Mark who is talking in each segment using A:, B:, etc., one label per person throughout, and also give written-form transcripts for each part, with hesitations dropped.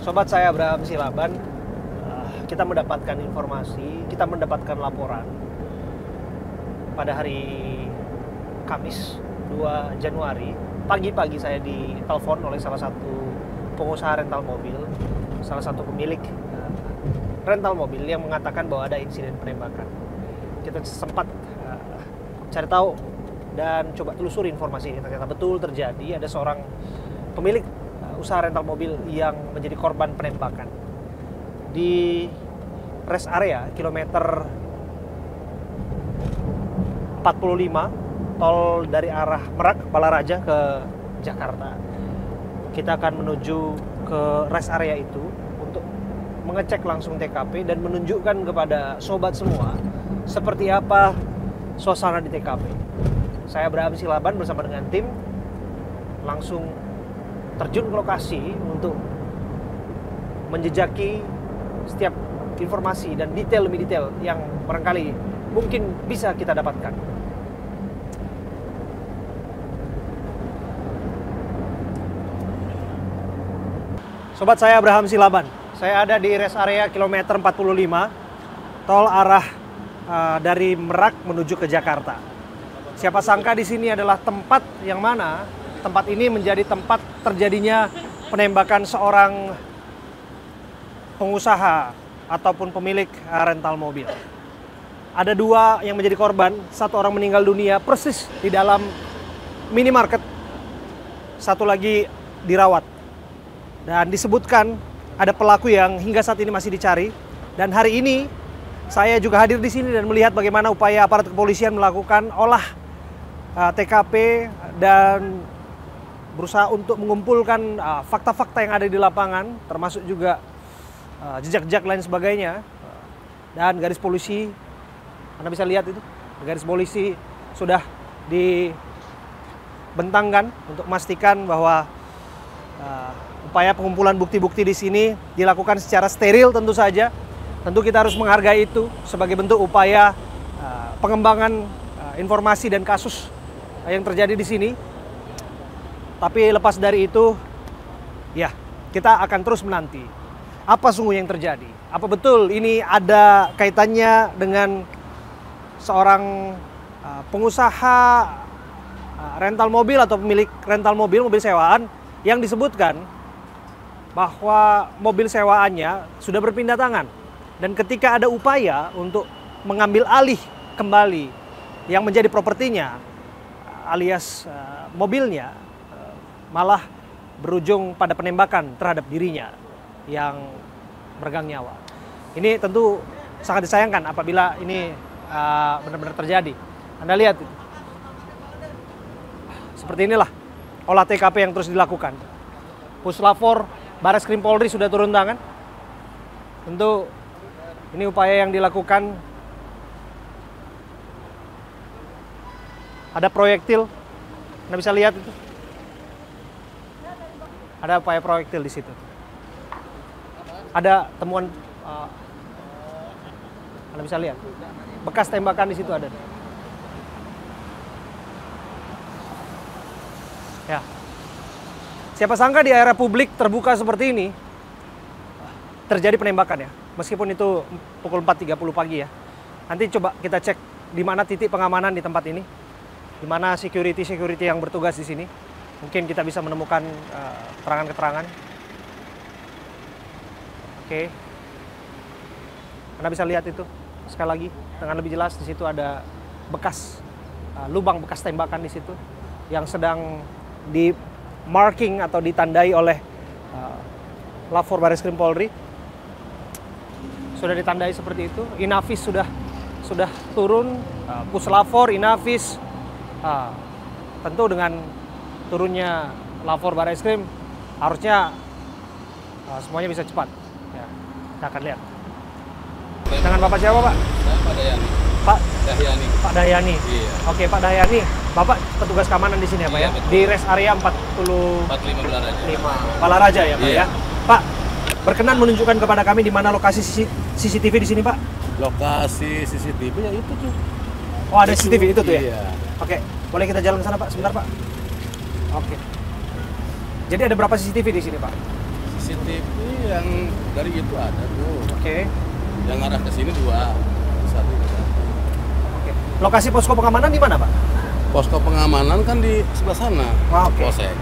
A: Sobat saya Abraham Silaban, kita mendapatkan informasi, kita mendapatkan laporan pada hari Kamis 2 Januari. Pagi-pagi saya ditelepon oleh salah satu pengusaha rental mobil, salah satu pemilik rental mobil yang mengatakan bahwa ada insiden penembakan. Kita sempat cari tahu dan coba telusuri informasi ini. Ternyata betul terjadi, ada seorang pemilik usaha rental mobil yang menjadi korban penembakan di rest area kilometer 45 tol dari arah Merak Balaraja ke Jakarta. Kita akan menuju ke rest area itu untuk mengecek langsung TKP dan menunjukkan kepada sobat semua seperti apa suasana di TKP. Saya Abraham Silaban bersama dengan tim langsung terjun ke lokasi untuk menjejaki setiap informasi dan detail demi detail yang barangkali mungkin bisa kita dapatkan. Sobat saya Abraham Silaban, saya ada di rest area kilometer 45 tol arah dari Merak menuju ke Jakarta. Siapa sangka di sini adalah tempat yang mana tempat ini menjadi tempat terjadinya penembakan seorang pengusaha ataupun pemilik rental mobil. Ada dua yang menjadi korban, satu orang meninggal dunia persis di dalam minimarket, satu lagi dirawat. Dan disebutkan ada pelaku yang hingga saat ini masih dicari. Dan hari ini saya juga hadir di sini dan melihat bagaimana upaya aparat kepolisian melakukan olah TKP dan berusaha untuk mengumpulkan fakta-fakta yang ada di lapangan, termasuk juga jejak-jejak lain sebagainya. Dan garis polisi, Anda bisa lihat itu, garis polisi sudah dibentangkan untuk memastikan bahwa upaya pengumpulan bukti-bukti di sini dilakukan secara steril tentu saja. Tentu kita harus menghargai itu sebagai bentuk upaya pengembangan informasi dan kasus yang terjadi di sini. Tapi lepas dari itu, ya kita akan terus menanti apa sungguh yang terjadi. Apa betul ini ada kaitannya dengan seorang pengusaha rental mobil atau pemilik rental mobil sewaan yang disebutkan bahwa mobil sewaannya sudah berpindah tangan. Dan ketika ada upaya untuk mengambil alih kembali yang menjadi propertinya alias mobilnya, malah berujung pada penembakan terhadap dirinya yang meregang nyawa. Ini tentu sangat disayangkan apabila ini benar-benar terjadi. Anda lihat itu. Seperti inilah olah TKP yang terus dilakukan. Puslapor Bareskrim Polri sudah turun tangan. Tentu ini upaya yang dilakukan. Ada proyektil, Anda bisa lihat itu. Ada upaya proyektil di situ. Ada temuan, Anda bisa lihat, bekas tembakan di situ ada. Ya, siapa sangka di area publik terbuka seperti ini terjadi penembakan ya, meskipun itu pukul 4.30 pagi ya. Nanti coba kita cek di mana titik pengamanan di tempat ini, di mana security yang bertugas di sini. Mungkin kita bisa menemukan keterangan-keterangan. Oke. Anda bisa lihat itu sekali lagi dengan lebih jelas. Di situ ada bekas lubang bekas tembakan di situ yang sedang di marking atau ditandai oleh Lapor Bareskrim Polri. Sudah ditandai seperti itu. Inavis sudah turun, Puslapor, Inavis. Tentu dengan turunnya Lapor Bareskrim harusnya semuanya bisa cepat. Ya, kita akan lihat. Dengan Bapak siapa, Pak?
B: Saya Pak Dayani.
A: Pak
B: Dahyani.
A: Pak Dahyani.
B: Iya.
A: Oke, Pak Dahyani. Bapak petugas keamanan di sini ya, Pak
B: Iya,
A: ya?
B: betul.
A: Di rest area
B: 45 Balaraja.
A: 45 Balaraja ya, Pak
B: Iya.
A: ya? Pak, berkenan menunjukkan kepada kami di mana lokasi CCTV di sini, Pak?
B: Lokasi CCTV ya itu tuh.
A: Oh, ada CCTV itu tuh ya?
B: Iya.
A: Oke, boleh kita jalan ke sana, Pak? Sebentar, Pak. Oke. Jadi ada berapa CCTV di sini, Pak?
B: CCTV yang dari itu ada tuh.
A: Oke.
B: Yang arah ke sini 2. Satu.
A: Oke. Lokasi posko pengamanan di mana, Pak?
B: Posko pengamanan kan di sebelah sana.
A: Oke.
B: Polsek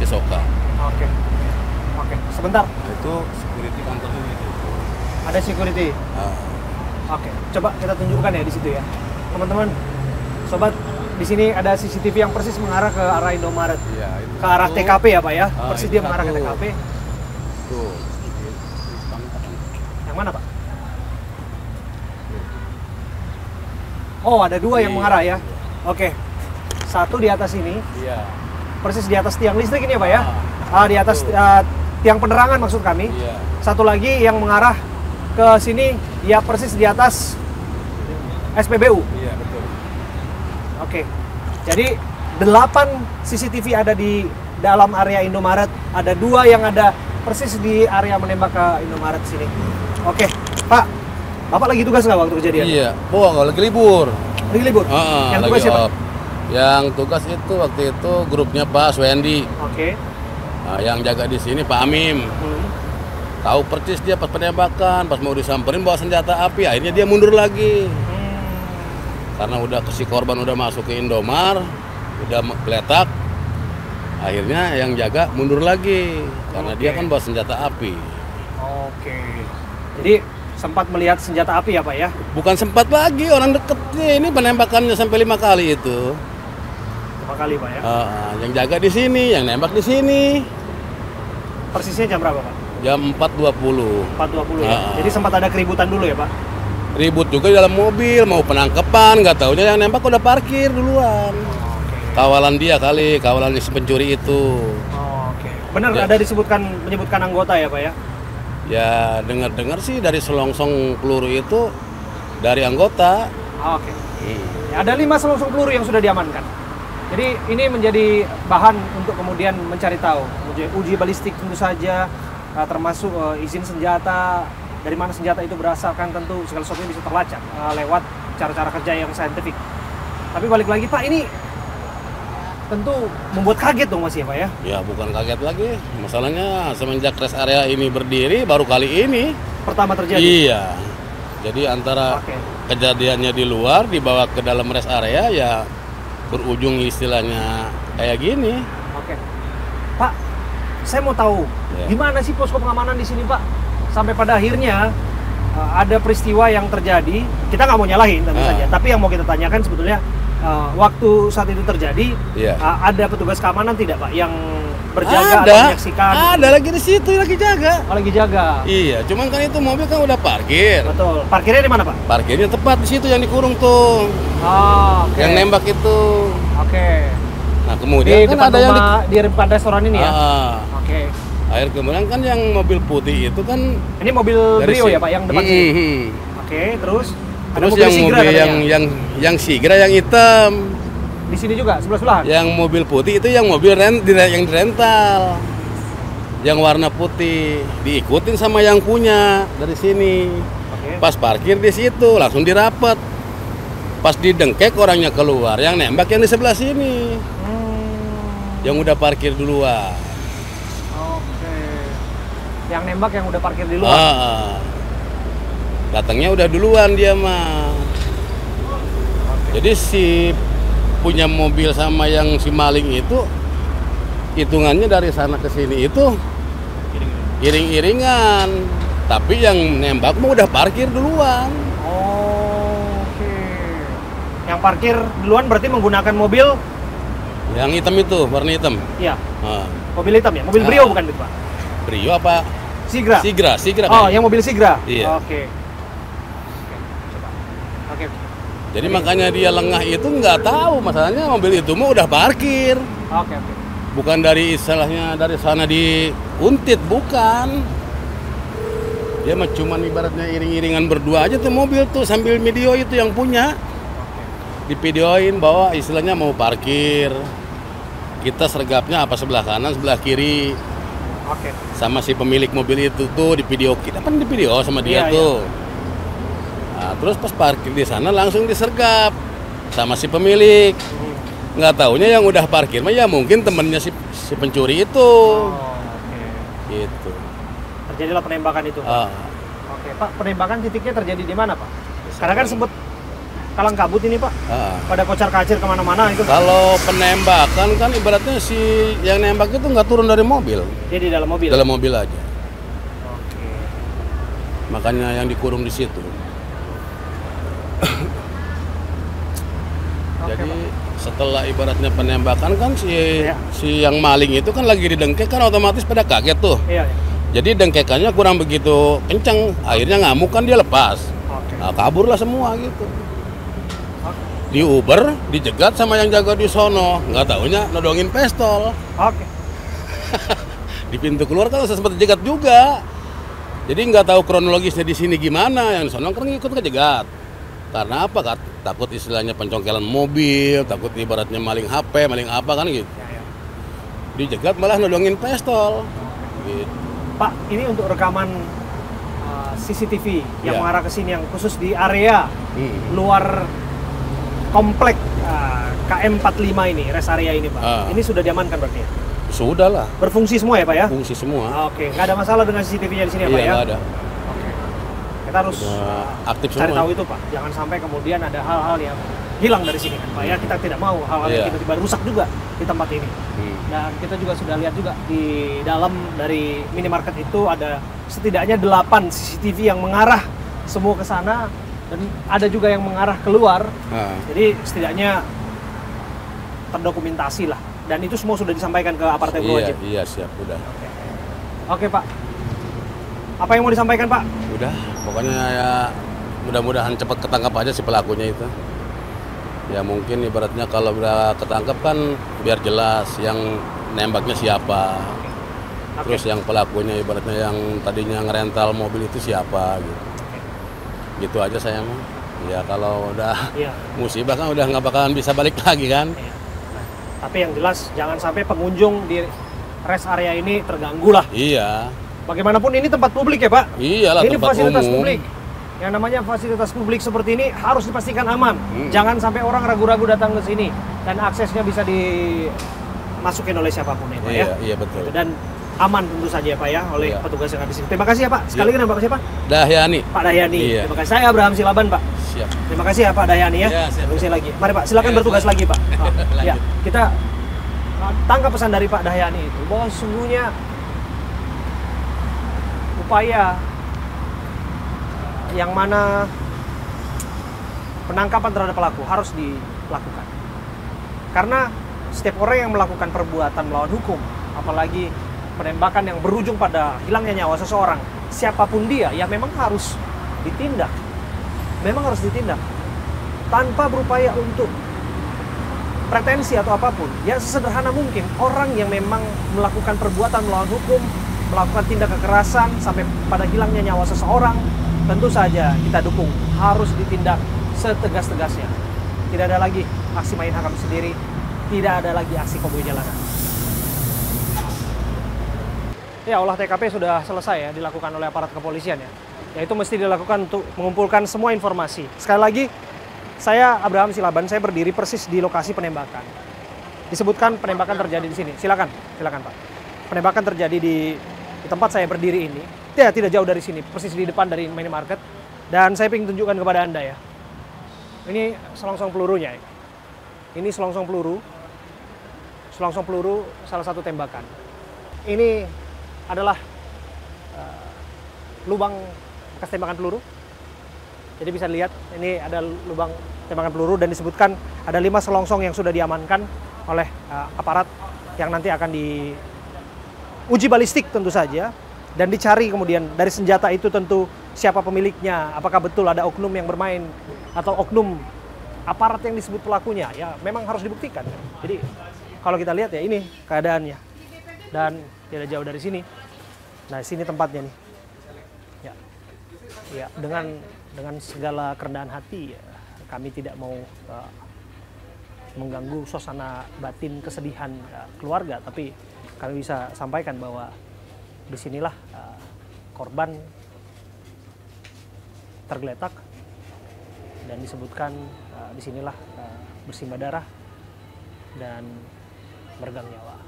B: Cisoka.
A: Oke. Oke, sebentar.
B: Nah, itu security kantornya itu.
A: Ada security.
B: Nah,
A: Oke, coba kita tunjukkan ya di situ ya. Teman-teman, sobat, di sini ada CCTV yang persis mengarah ke arah Indomaret.
B: iya, itu
A: Ke arah
B: satu.
A: TKP ya, Pak ya? Persis
B: itu
A: dia mengarah ke
B: satu.
A: TKP.
B: Tuh.
A: Yang mana, Pak? Oh, ada 2 yang
B: Iya.
A: mengarah ya. Oke. Satu di atas ini,
B: Iya.
A: persis di atas tiang listrik ini ya, Pak ya?
B: Ah,
A: Di atas
B: betul.
A: tiang penerangan maksud kami.
B: Iya.
A: Satu lagi yang mengarah ke sini, ya persis di atas SPBU.
B: Iya, betul.
A: Oke. Jadi 8 CCTV ada di dalam area Indomaret, ada 2 yang ada persis di area menembak ke Indomaret sini. Oke, Pak. Bapak lagi tugas nggak waktu kejadian?
B: Iya. Oh, kalau lagi libur.
A: Lagi libur? Yang
B: lagi
A: tugas siapa?
B: off. Yang tugas itu waktu itu grupnya Pak Swendi.
A: Oke.
B: Nah, yang jaga di sini Pak Amim. Tahu persis dia pas penembakan, pas mau disamperin bawa senjata api, akhirnya dia mundur lagi. Karena udah si korban udah masuk ke Indomar, udah geletak. Akhirnya yang jaga mundur lagi karena
A: Oke.
B: dia kan bawa senjata api.
A: Oke. Jadi sempat melihat senjata api ya, Pak ya?
B: Bukan sempat lagi, orang deketnya ini penembakannya sampai 5 kali itu.
A: 5 kali, Pak ya?
B: Yang jaga di sini, yang nembak di sini.
A: Persisnya jam berapa, Pak?
B: Jam 4.20.
A: 4.20 ya? Jadi sempat ada keributan dulu ya, Pak?
B: Ribut juga di dalam mobil, mau penangkapan, nggak taunya yang nembak udah parkir duluan. Kawalan dia kali, kawalan si pencuri itu.
A: Oke. Benar
B: Ya.
A: ada menyebutkan anggota ya, Pak ya?
B: Ya dengar-dengar sih dari selongsong peluru itu dari anggota.
A: Oke. Ya, ada 5 selongsong peluru yang sudah diamankan. Jadi ini menjadi bahan untuk kemudian mencari tahu. Uji balistik tentu saja, termasuk izin senjata, dari mana senjata itu berasal, kan tentu segala sesuatunya bisa terlacak lewat cara-cara kerja yang saintifik. Tapi balik lagi, Pak, ini tentu membuat kaget dong Mas ya, Pak ya?
B: Ya bukan kaget lagi, masalahnya semenjak rest area ini berdiri baru kali ini.
A: Pertama terjadi?
B: Iya, jadi antara
A: Oke.
B: kejadiannya di luar dibawa ke dalam rest area ya berujung istilahnya kayak gini.
A: Oke. Pak, saya mau tahu
B: Ya.
A: gimana sih posko pengamanan di sini, Pak? Sampai pada akhirnya ada peristiwa yang terjadi. Kita nggak mau nyalahin tentu saja, tapi yang mau kita tanyakan sebetulnya waktu saat itu terjadi
B: Iya.
A: ada petugas keamanan tidak, Pak, yang berjaga atau
B: Ada,
A: menyaksikan?
B: ada lagi di situ lagi jaga.
A: Oh, lagi jaga.
B: Iya, cuman kan itu mobil kan udah parkir.
A: Betul. Parkirnya di mana, Pak?
B: Parkirnya tepat di situ yang dikurung tuh,
A: Oh, oke.
B: yang nembak itu.
A: Oke.
B: Nah
A: Di
B: kemudian kan
A: depan
B: ada yang
A: rumah, di depan restoran ini ya? Oke.
B: akhir kemudian kan yang mobil putih itu kan
A: Ini mobil
B: dari
A: Brio
B: sini.
A: ya, Pak, yang depan sini? Oke, terus? Ada
B: Terus
A: mobil
B: yang
A: Sigra
B: mobil
A: katanya?
B: yang Sigra yang hitam.
A: Di sini juga, sebelah-sebelahan?
B: Yang mobil putih itu yang mobil yang dirental. Yang warna putih diikutin sama yang punya dari sini.
A: Oke.
B: Pas parkir di situ langsung dirapet. Pas didengkek orangnya keluar, yang nembak yang di sebelah sini. Yang udah parkir duluan.
A: Oke. Yang nembak yang udah parkir di luar?
B: Datangnya udah duluan dia mah. Jadi si punya mobil sama yang si maling itu hitungannya dari sana ke sini itu iring-iringan. Tapi yang nembak mah udah parkir duluan.
A: Oke. Yang parkir duluan berarti menggunakan mobil?
B: Yang hitam itu, warna hitam.
A: Iya.
B: Nah,
A: Mobil hitam ya? Mobil
B: Ah.
A: Brio bukan itu, Pak?
B: Brio apa?
A: Sigra?
B: Sigra
A: Oh,
B: kayaknya.
A: yang mobil Sigra?
B: Iya.
A: Oke. Oke, coba. Oke.
B: Jadi makanya dia lengah itu nggak tahu masalahnya mobil itu mah udah parkir.
A: Oke.
B: Bukan dari istilahnya dari sana diuntit, bukan. Dia mah cuman ibaratnya iring-iringan berdua aja tuh mobil tuh sambil video itu yang punya. Divideoin bahwa istilahnya mau parkir. Kita sergapnya apa sebelah kanan, sebelah kiri.
A: Oke.
B: Sama si pemilik mobil itu tuh di video, kita kan di video sama dia
A: Iya,
B: tuh. Nah, terus pas parkir di sana langsung disergap sama si pemilik. Nggak taunya yang udah parkir mah ya mungkin temennya si pencuri itu.
A: Oke.
B: Gitu.
A: terjadilah penembakan itu, Pak. Oke, Pak, penembakan titiknya terjadi di mana, Pak? Karena kan sempat kalang kabut ini, Pak. Pada kocar-kacir kemana-mana itu.
B: Kalau penembakan kan ibaratnya si yang nembak itu nggak turun dari mobil.
A: Dia di dalam mobil?
B: Dalam mobil aja.
A: Oke.
B: Makanya yang dikurung di situ. Jadi setelah ibaratnya penembakan kan si yang maling itu kan lagi didengkek kan otomatis pada kaget tuh.
A: Iya.
B: Jadi dengkekannya kurang begitu kenceng, akhirnya ngamuk kan dia lepas. Nah, kaburlah semua gitu. Di Uber dijegat sama yang jaga di sono, nggak taunya nodongin pistol.
A: Oke.
B: Di pintu keluar kan sempat dijegat juga. Jadi nggak tahu kronologisnya di sini gimana, yang di sono kan ikut kejegat. Karena apa? Takut istilahnya pencongkelan mobil, takut ibaratnya maling HP, maling apa kan gitu. Dijegat malah nodongin pistol. Gitu.
A: Pak, ini untuk rekaman CCTV yang mengarah ke sini, yang khusus di area luar komplek KM45 ini, rest area ini, Pak. Ini sudah diamankan berarti ya?
B: Sudah lah.
A: Berfungsi semua ya, Pak ya?
B: Fungsi semua.
A: Oke, nggak ada masalah dengan CCTV-nya di sini ya, Pak ya?
B: Iya, nggak ada.
A: Oke. Kita harus
B: aktif
A: cari
B: semua.
A: tahu itu, Pak. Jangan sampai kemudian ada hal-hal yang hilang dari sini kan, Pak ya? Kita tidak mau hal-hal yang tiba-tiba rusak juga di tempat ini. Dan kita juga sudah lihat juga di dalam dari minimarket itu ada setidaknya 8 CCTV yang mengarah semua ke sana, dan ada juga yang mengarah keluar. Jadi setidaknya terdokumentasi lah, dan itu semua sudah disampaikan ke aparat yang berwajib.
B: Iya, siap, udah.
A: Oke, Pak. Apa yang mau disampaikan, Pak?
B: Udah, pokoknya ya mudah-mudahan cepat ketangkap aja si pelakunya itu. Ya mungkin ibaratnya kalau udah ketangkap kan biar jelas yang nembaknya siapa. Terus yang pelakunya ibaratnya yang tadinya ngerental mobil itu siapa gitu. Gitu aja saya mah. Ya kalau udah musibah kan udah nggak bakalan bisa balik lagi kan.
A: Nah, tapi yang jelas jangan sampai pengunjung di rest area ini terganggu lah.
B: Iya.
A: Bagaimanapun ini tempat publik ya, Pak.
B: Iyalah,
A: ini
B: tempat
A: fasilitas
B: umum.
A: publik. Yang namanya fasilitas publik seperti ini harus dipastikan aman. Jangan sampai orang ragu-ragu datang ke sini, dan aksesnya bisa dimasukin oleh siapapun ya, Pak ya.
B: Iya, betul.
A: Dan aman tentu saja ya, Pak ya, oleh petugas yang ada di sini. Terima kasih ya, Pak. Sekali lagi nama Bapak siapa?
B: Dahyani.
A: Pak Dahyani. Terima kasih. Saya Abraham Silaban, Pak.
B: Siap.
A: Terima kasih ya, Pak Dahyani ya. Terima lagi. Mari, Pak, silakan bertugas lagi, Pak. Ya, kita tangkap pesan dari Pak Dahyani itu bahwa sesungguhnya upaya yang mana penangkapan terhadap pelaku harus dilakukan. Karena setiap orang yang melakukan perbuatan melawan hukum, apalagi penembakan yang berujung pada hilangnya nyawa seseorang, siapapun dia, ya memang harus ditindak. Memang harus ditindak. Tanpa berupaya untuk pretensi atau apapun. Ya sesederhana mungkin, orang yang memang melakukan perbuatan melawan hukum, melakukan tindak kekerasan sampai pada hilangnya nyawa seseorang, tentu saja kita dukung, harus ditindak setegas-tegasnya. Tidak ada lagi aksi main hakim sendiri, tidak ada lagi aksi koboi jalanan. Ya, olah TKP sudah selesai ya, dilakukan oleh aparat kepolisian ya. Yaitu mesti dilakukan untuk mengumpulkan semua informasi. Sekali lagi, saya Abraham Silaban, saya berdiri persis di lokasi penembakan. Disebutkan penembakan terjadi di sini. Silakan Pak. Penembakan terjadi di tempat saya berdiri ini. Ya, tidak jauh dari sini, persis di depan dari minimarket. Dan saya ingin tunjukkan kepada Anda ya. Ini selongsong pelurunya ya. Ini selongsong peluru. Selongsong peluru salah satu tembakan. Ini adalah lubang bekas tembakan peluru. Jadi bisa dilihat, ini ada lubang tembakan peluru, dan disebutkan ada 5 selongsong yang sudah diamankan oleh aparat yang nanti akan diuji balistik tentu saja. Dan dicari kemudian dari senjata itu tentu siapa pemiliknya, apakah betul ada oknum yang bermain atau oknum aparat yang disebut pelakunya, ya memang harus dibuktikan. Jadi kalau kita lihat ya ini keadaannya, dan tidak jauh dari sini. Nah, sini tempatnya nih. Ya, dengan segala kerendahan hati ya, kami tidak mau mengganggu suasana batin kesedihan keluarga, tapi kami bisa sampaikan bahwa disinilah korban tergeletak, dan disebutkan disinilah bersimbah darah dan meregang nyawa,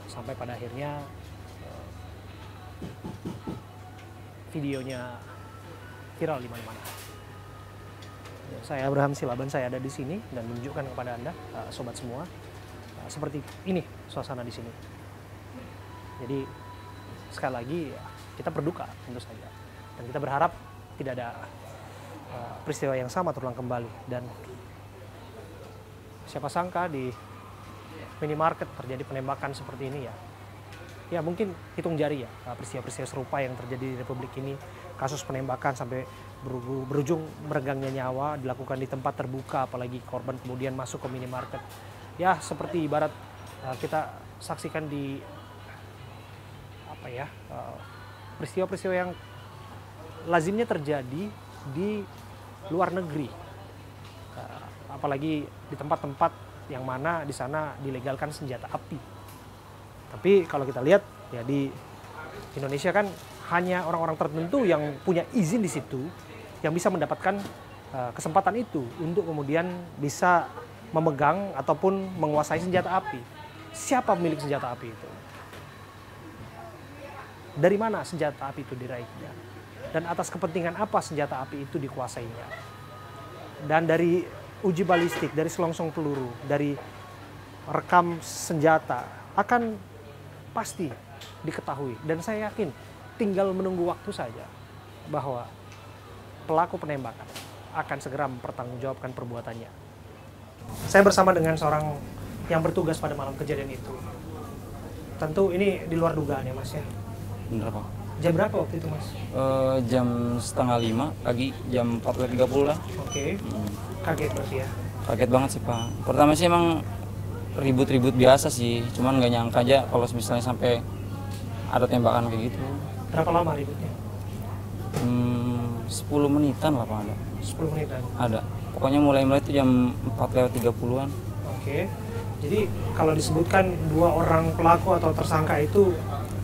A: sampai pada akhirnya videonya viral di mana-mana. Saya Abraham Silaban, saya ada di sini dan menunjukkan kepada Anda, sobat semua, seperti ini suasana di sini. Jadi sekali lagi kita berduka tentu saja, dan kita berharap tidak ada peristiwa yang sama terulang kembali. Dan siapa sangka di minimarket terjadi penembakan seperti ini ya. Ya mungkin hitung jari ya peristiwa-peristiwa serupa yang terjadi di Republik ini, kasus penembakan sampai berujung merenggangnya nyawa dilakukan di tempat terbuka, apalagi korban kemudian masuk ke minimarket. Ya seperti ibarat kita saksikan di peristiwa-peristiwa yang lazimnya terjadi di luar negeri, apalagi di tempat-tempat yang mana di sana dilegalkan senjata api. Tapi kalau kita lihat ya di Indonesia kan hanya orang-orang tertentu yang punya izin di situ yang bisa mendapatkan kesempatan itu untuk kemudian bisa memegang ataupun menguasai senjata api. Siapa pemilik senjata api itu? Dari mana senjata api itu diraihnya? Dan atas kepentingan apa senjata api itu dikuasainya? Dan dari uji balistik, dari selongsong peluru, dari rekam senjata akan pasti diketahui, dan saya yakin tinggal menunggu waktu saja bahwa pelaku penembakan akan segera mempertanggungjawabkan perbuatannya. Saya bersama dengan seorang yang bertugas pada malam kejadian itu. Tentu ini di luar dugaan ya Mas ya?
C: Bener Pak.
A: Jam berapa waktu itu Mas?
C: Jam 4:30 pagi, jam 4:30 lah.
A: Oke. Kaget berarti ya?
C: Kaget banget sih Pak. Pertama sih emang ribut-ribut biasa sih, cuman nggak nyangka aja kalau misalnya sampai ada tembakan kayak gitu.
A: Berapa lama ributnya?
C: 10 menitan lah Pak ada.
A: 10 menitan?
C: Ada. Pokoknya mulai itu jam 4:30-an.
A: Oke. Jadi kalau disebutkan dua orang pelaku atau tersangka itu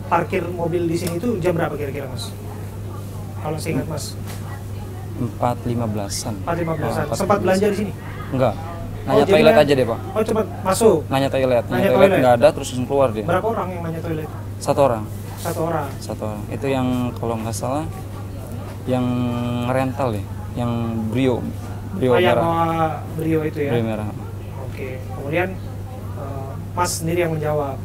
A: parkir mobil di sini itu jam berapa kira-kira Mas? Kalau seingat Mas?
C: 4:15-an.
A: 4:15-an. Sempat belanja di sini?
C: Enggak. Nanya toilet aja deh Pak.
A: Oh cepat masuk?
C: Nanya toilet nggak ada, terus langsung keluar dia.
A: Berapa orang yang nanya toilet?
C: Satu orang.
A: Satu orang.
C: Itu yang kalau nggak salah yang rental ya, yang Brio merah.
A: Brio itu ya?
C: Brio merah.
A: Oke. Kemudian Mas sendiri yang menjawab?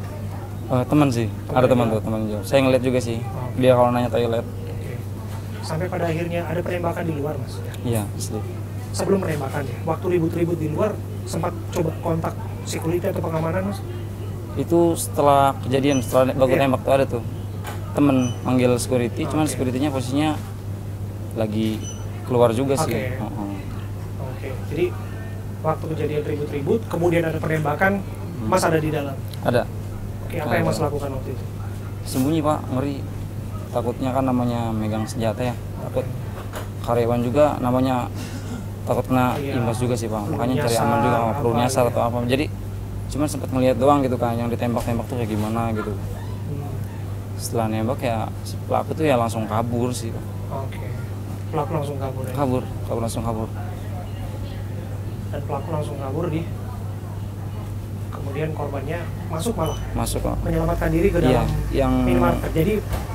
C: Teman sih, ada teman jawab. Saya ngeliat juga sih, dia kalau nanya toilet.
A: Oke. Sampai pada akhirnya ada penembakan di luar Mas?
C: Iya, asli.
A: Sebelum penembakan ya, waktu ribut-ribut di luar sempat coba kontak security atau pengamanan Mas?
C: Itu setelah kejadian, setelah baku tembak tuh ada tuh temen manggil security, cuman security-nya posisinya lagi keluar juga sih.
A: Oke. Jadi waktu kejadian ribut-ribut, kemudian ada penembakan, Mas ada di dalam?
C: Ada.
A: Oke, apa yang Mas lakukan waktu itu?
C: Sembunyi Pak, ngeri. Takutnya kan namanya megang senjata ya, takut karyawan juga namanya takut kena imbas juga sih Pak, makanya cari aman juga, nggak perlu nyasar atau apa. Jadi cuman sempat ngeliat doang gitu kan, yang ditembak-tembak tuh kayak gimana gitu. Setelah nembak ya si pelaku tuh ya langsung kabur sih Pak.
A: Oke. Pelaku langsung kabur ya?
C: Langsung kabur.
A: Dan pelaku langsung kabur kemudian korbannya masuk Pak, menyelamatkan diri ke dalam minimarket. Jadi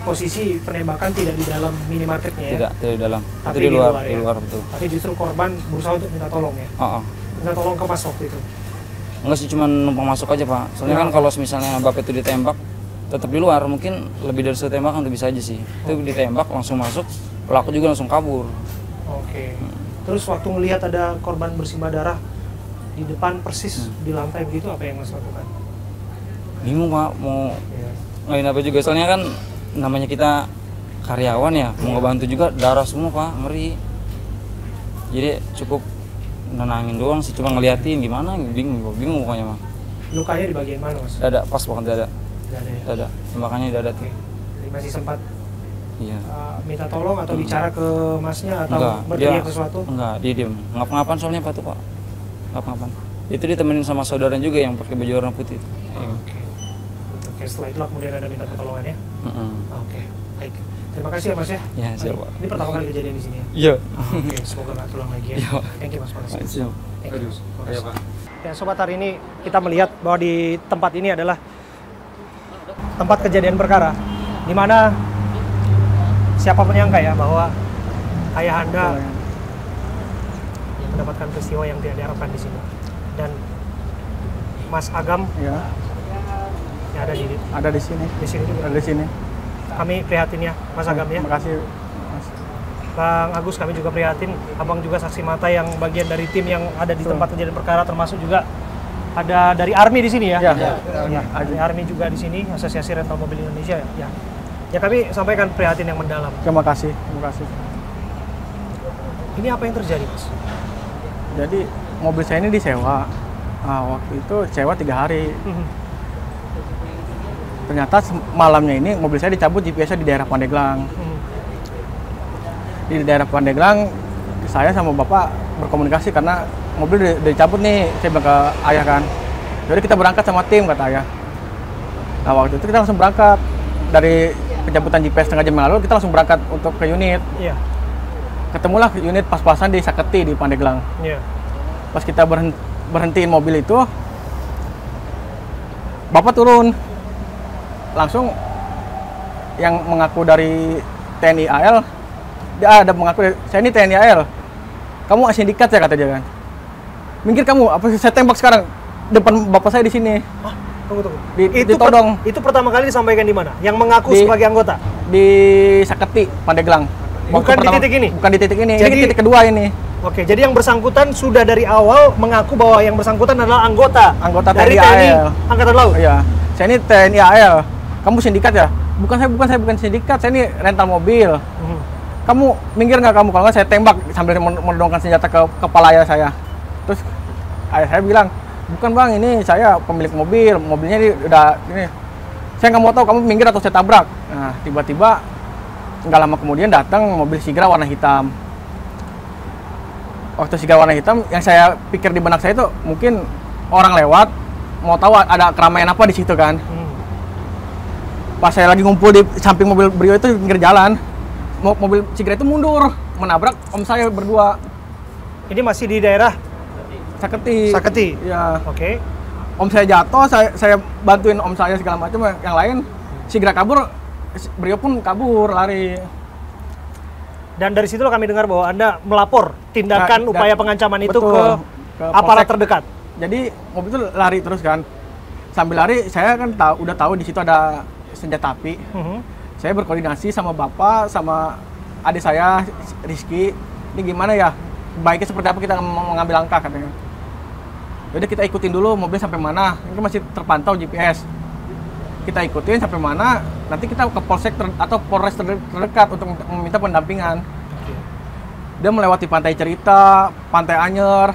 A: posisi penembakan tidak di dalam minimarketnya ya? Tidak
C: di dalam,
A: tapi
C: itu di luar betul.
A: Tapi justru korban berusaha untuk minta tolong ya? Minta tolong ke Mas waktu itu?
C: Enggak sih, cuma numpang masuk aja Pak. Soalnya kan kalau misalnya bapak itu ditembak tetap di luar, mungkin lebih dari satu tembakan tuh bisa aja sih. Itu ditembak langsung masuk, pelaku juga langsung kabur.
A: Oke. Terus waktu melihat ada korban bersimbah darah di depan persis di lantai begitu, apa yang Mas lakukan?
C: Bingung Pak, mau ngelain apa juga, soalnya kan namanya kita karyawan ya, mau ngebantu juga, darah semua Pak, ngeri. Jadi cukup nenangin doang sih, cuma ngeliatin gimana, bingung pokoknya mah.
A: Lukanya di bagian mana Mas?
C: Dada, pas banget dada.
A: Dada.
C: Makanya dada tuh.
A: Jadi masih sempat minta tolong atau bicara ke Masnya atau berteriak sesuatu?
C: Enggak, dia diem. Ngapa-ngapan soalnya Pak tuh Pak. Ngapa-ngapan. Itu ditemenin sama saudara juga yang pakai baju warna putih.
A: Oke, setelah itu kemudian ada minta pertolongan ya? Oke, baik. Terima kasih ya Mas ya?
C: Ya, siap Pak.
A: Ini pertama kali kejadian di sini ya?
C: Iya.
A: Oke, semoga nggak terulang lagi ya. Thank you Mas.
C: Siap.
A: Thank you. Pak. Ya sobat, hari ini kita melihat bahwa di tempat ini adalah tempat kejadian perkara, di mana siapa menyangka ya bahwa ayah Anda mendapatkan peristiwa yang tidak diharapkan di sini. Dan Mas Agam
D: Ya,
A: yang
D: ada di sini.
A: di sini juga.
D: Ada di sini.
A: Kami prihatin ya, Mas Agam ya.
D: Terima kasih, Mas.
A: Bang Agus, kami juga prihatin. Abang juga saksi mata yang bagian dari tim yang ada di tempat kejadian perkara, termasuk juga ada dari Army di sini ya.
D: Ya,
A: Ya, dari Army juga di sini, Asosiasi Rental Mobil Indonesia ya. Ya, kami sampaikan prihatin yang mendalam.
D: Terima kasih.
A: Ini apa yang terjadi, Mas?
D: Jadi mobil saya ini disewa. Nah, waktu itu sewa 3 hari. Ternyata malamnya ini mobil saya dicabut GPS-nya di daerah Pandeglang. Di daerah Pandeglang, saya sama bapak berkomunikasi karena mobil dicabut nih. Saya bilang ke ayah kan, jadi kita berangkat sama tim, kata ayah. Nah, waktu itu kita langsung berangkat dari pencabutan GPS setengah jam yang lalu, kita langsung berangkat untuk ke unit.
A: Iya.
D: Ketemulah unit pas-pasan di Saketi di Pandeglang.
A: Iya.
D: Pas kita berhentiin mobil itu, bapak turun. Langsung yang mengaku dari TNI AL, dia ada mengaku, saya ini TNI AL. Kamu sindikat ya, kata dia kan. Minggir kamu, apa saya tembak sekarang depan bapak saya di sini.
A: Hah? Tunggu.
D: Ditodong.
A: Itu pertama kali disampaikan di mana? Yang mengaku sebagai anggota?
D: Di Saketi, Pandeglang.
A: Bukan di titik ini?
D: Bukan di titik ini,
A: Jadi,
D: ini titik kedua ini.
A: Oke, jadi yang bersangkutan sudah dari awal mengaku bahwa yang bersangkutan adalah anggota dari TNI Angkatan Laut?
D: Iya, saya ini TNI AL. Kamu sindikat ya? Bukan sindikat, saya ini rental mobil. Kamu minggir nggak kamu? Kalau nggak saya tembak sambil menodongkan senjata ke kepala ayah saya. Terus ayah saya bilang, bukan bang, ini saya pemilik mobil, mobilnya ini udah ini. Saya nggak mau tahu kamu minggir atau saya tabrak. Nah, tiba-tiba nggak lama kemudian datang mobil Sigra warna hitam. Waktu Sigra warna hitam, yang saya pikir di benak saya itu mungkin orang lewat mau tahu ada keramaian apa di situ kan. Pas saya lagi ngumpul di samping mobil Brio itu pinggir jalan, mobil Sigra itu mundur menabrak om saya berdua.
A: Ini masih di daerah
D: Saketi. Ya.
A: Oke.
D: Om saya jatuh, saya bantuin om saya segala macam. Yang lain Sigra kabur, Brio pun kabur lari.
A: Dan dari situ kami dengar bahwa Anda melapor tindakan upaya pengancaman itu ke aparat terdekat.
D: Jadi mobil itu lari terus kan. Sambil lari saya kan udah tahu di situ ada senjata api. Saya berkoordinasi sama bapak sama adik saya Rizky. Ini gimana ya? Baiknya seperti apa kita mengambil langkah katanya. Jadi kita ikutin dulu mobil sampai mana. Ini kan masih terpantau GPS. Kita ikutin sampai mana, nanti kita ke polsek atau polres terdekat untuk meminta pendampingan. Dia melewati Pantai Cerita, Pantai Anyer,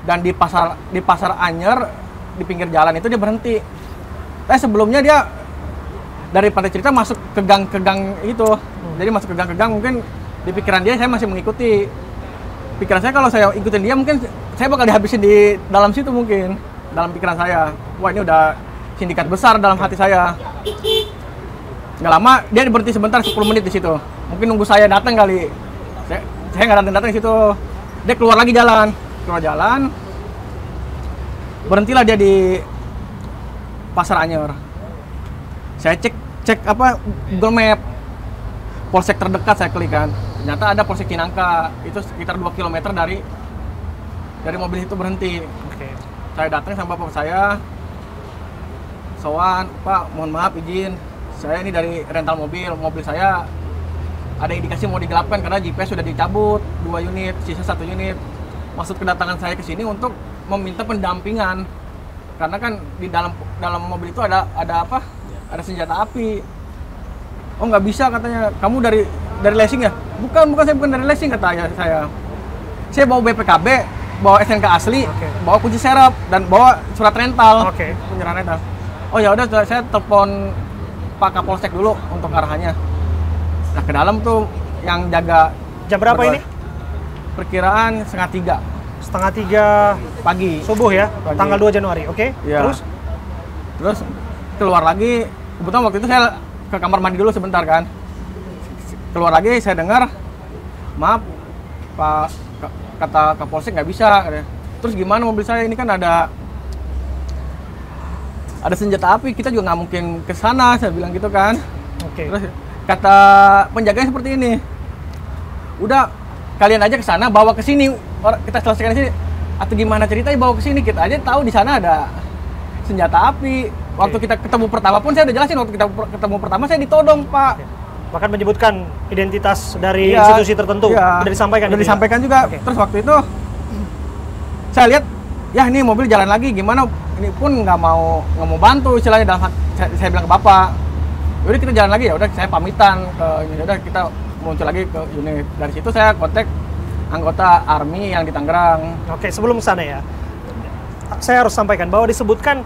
D: dan di pasar Anyer di pinggir jalan itu dia berhenti. Tapi sebelumnya dia dari Pantai Cerita masuk ke gang itu. Jadi masuk ke gang mungkin di pikiran dia saya masih mengikuti. Pikiran saya kalau saya ikutin dia mungkin saya bakal dihabisin di dalam situ mungkin. Dalam pikiran saya, wah ini udah sindikat besar dalam hati saya. Nggak lama dia berhenti sebentar 10 menit di situ. Mungkin nunggu saya datang kali. Saya nggak datang di situ. Dia keluar jalan. Berhentilah dia di Pasar Anyer. Saya cek apa Google Map. Polsek terdekat saya klik kan. Ternyata ada Polsek Cinangka. Itu sekitar 2 km dari mobil itu berhenti. Saya datang sama bapak saya. Sowan, Pak, mohon maaf izin, saya ini dari rental mobil saya ada indikasi mau digelapkan karena GPS sudah dicabut 2 unit, sisa 1 unit. Maksud kedatangan saya ke sini untuk meminta pendampingan karena kan di dalam mobil itu ada apa? Ada senjata api. Oh nggak bisa katanya, kamu dari leasing ya? Bukan saya bukan dari leasing kata saya. Saya bawa BPKB, bawa SNK asli, bawa kunci serep dan bawa surat rental, penyerahan rental. Oh ya udah, saya telepon Pak Kapolsek dulu untuk arahannya. Nah ke dalam tuh yang jaga.
A: Jam berapa ini?
D: Perkiraan 2:30.
A: 2:30
D: pagi.
A: Subuh ya,
D: pagi.
A: Tanggal 2 Januari, oke?
D: Ya. Terus keluar lagi. Kebetulan waktu itu saya ke kamar mandi dulu sebentar kan. Keluar lagi saya dengar, maaf Pak, kata Kapolsek nggak bisa. Terus gimana mobil saya ini kan ada senjata api, kita juga nggak mungkin ke sana, saya bilang gitu kan. Terus Kata penjaganya seperti ini. Udah kalian aja ke sana, bawa ke sini. Kita selesaikan di sini. Atau gimana ceritanya bawa ke sini? Kita aja tahu di sana ada senjata api. Waktu kita ketemu pertama pun saya udah jelasin, waktu kita ketemu pertama saya ditodong, Pak.
A: Bahkan menyebutkan identitas dari institusi tertentu. Udah disampaikan.
D: Udah disampaikan juga. Terus waktu itu saya lihat, ya ini mobil jalan lagi, gimana? Ini pun nggak mau bantu istilahnya. Saya bilang ke bapak, udah kita jalan lagi, ya udah saya pamitan ke ini, udah kita muncul lagi ke unit. Dari situ saya kontak anggota ARMY yang di Tangerang.
A: Oke, sebelum sana ya, saya harus sampaikan bahwa disebutkan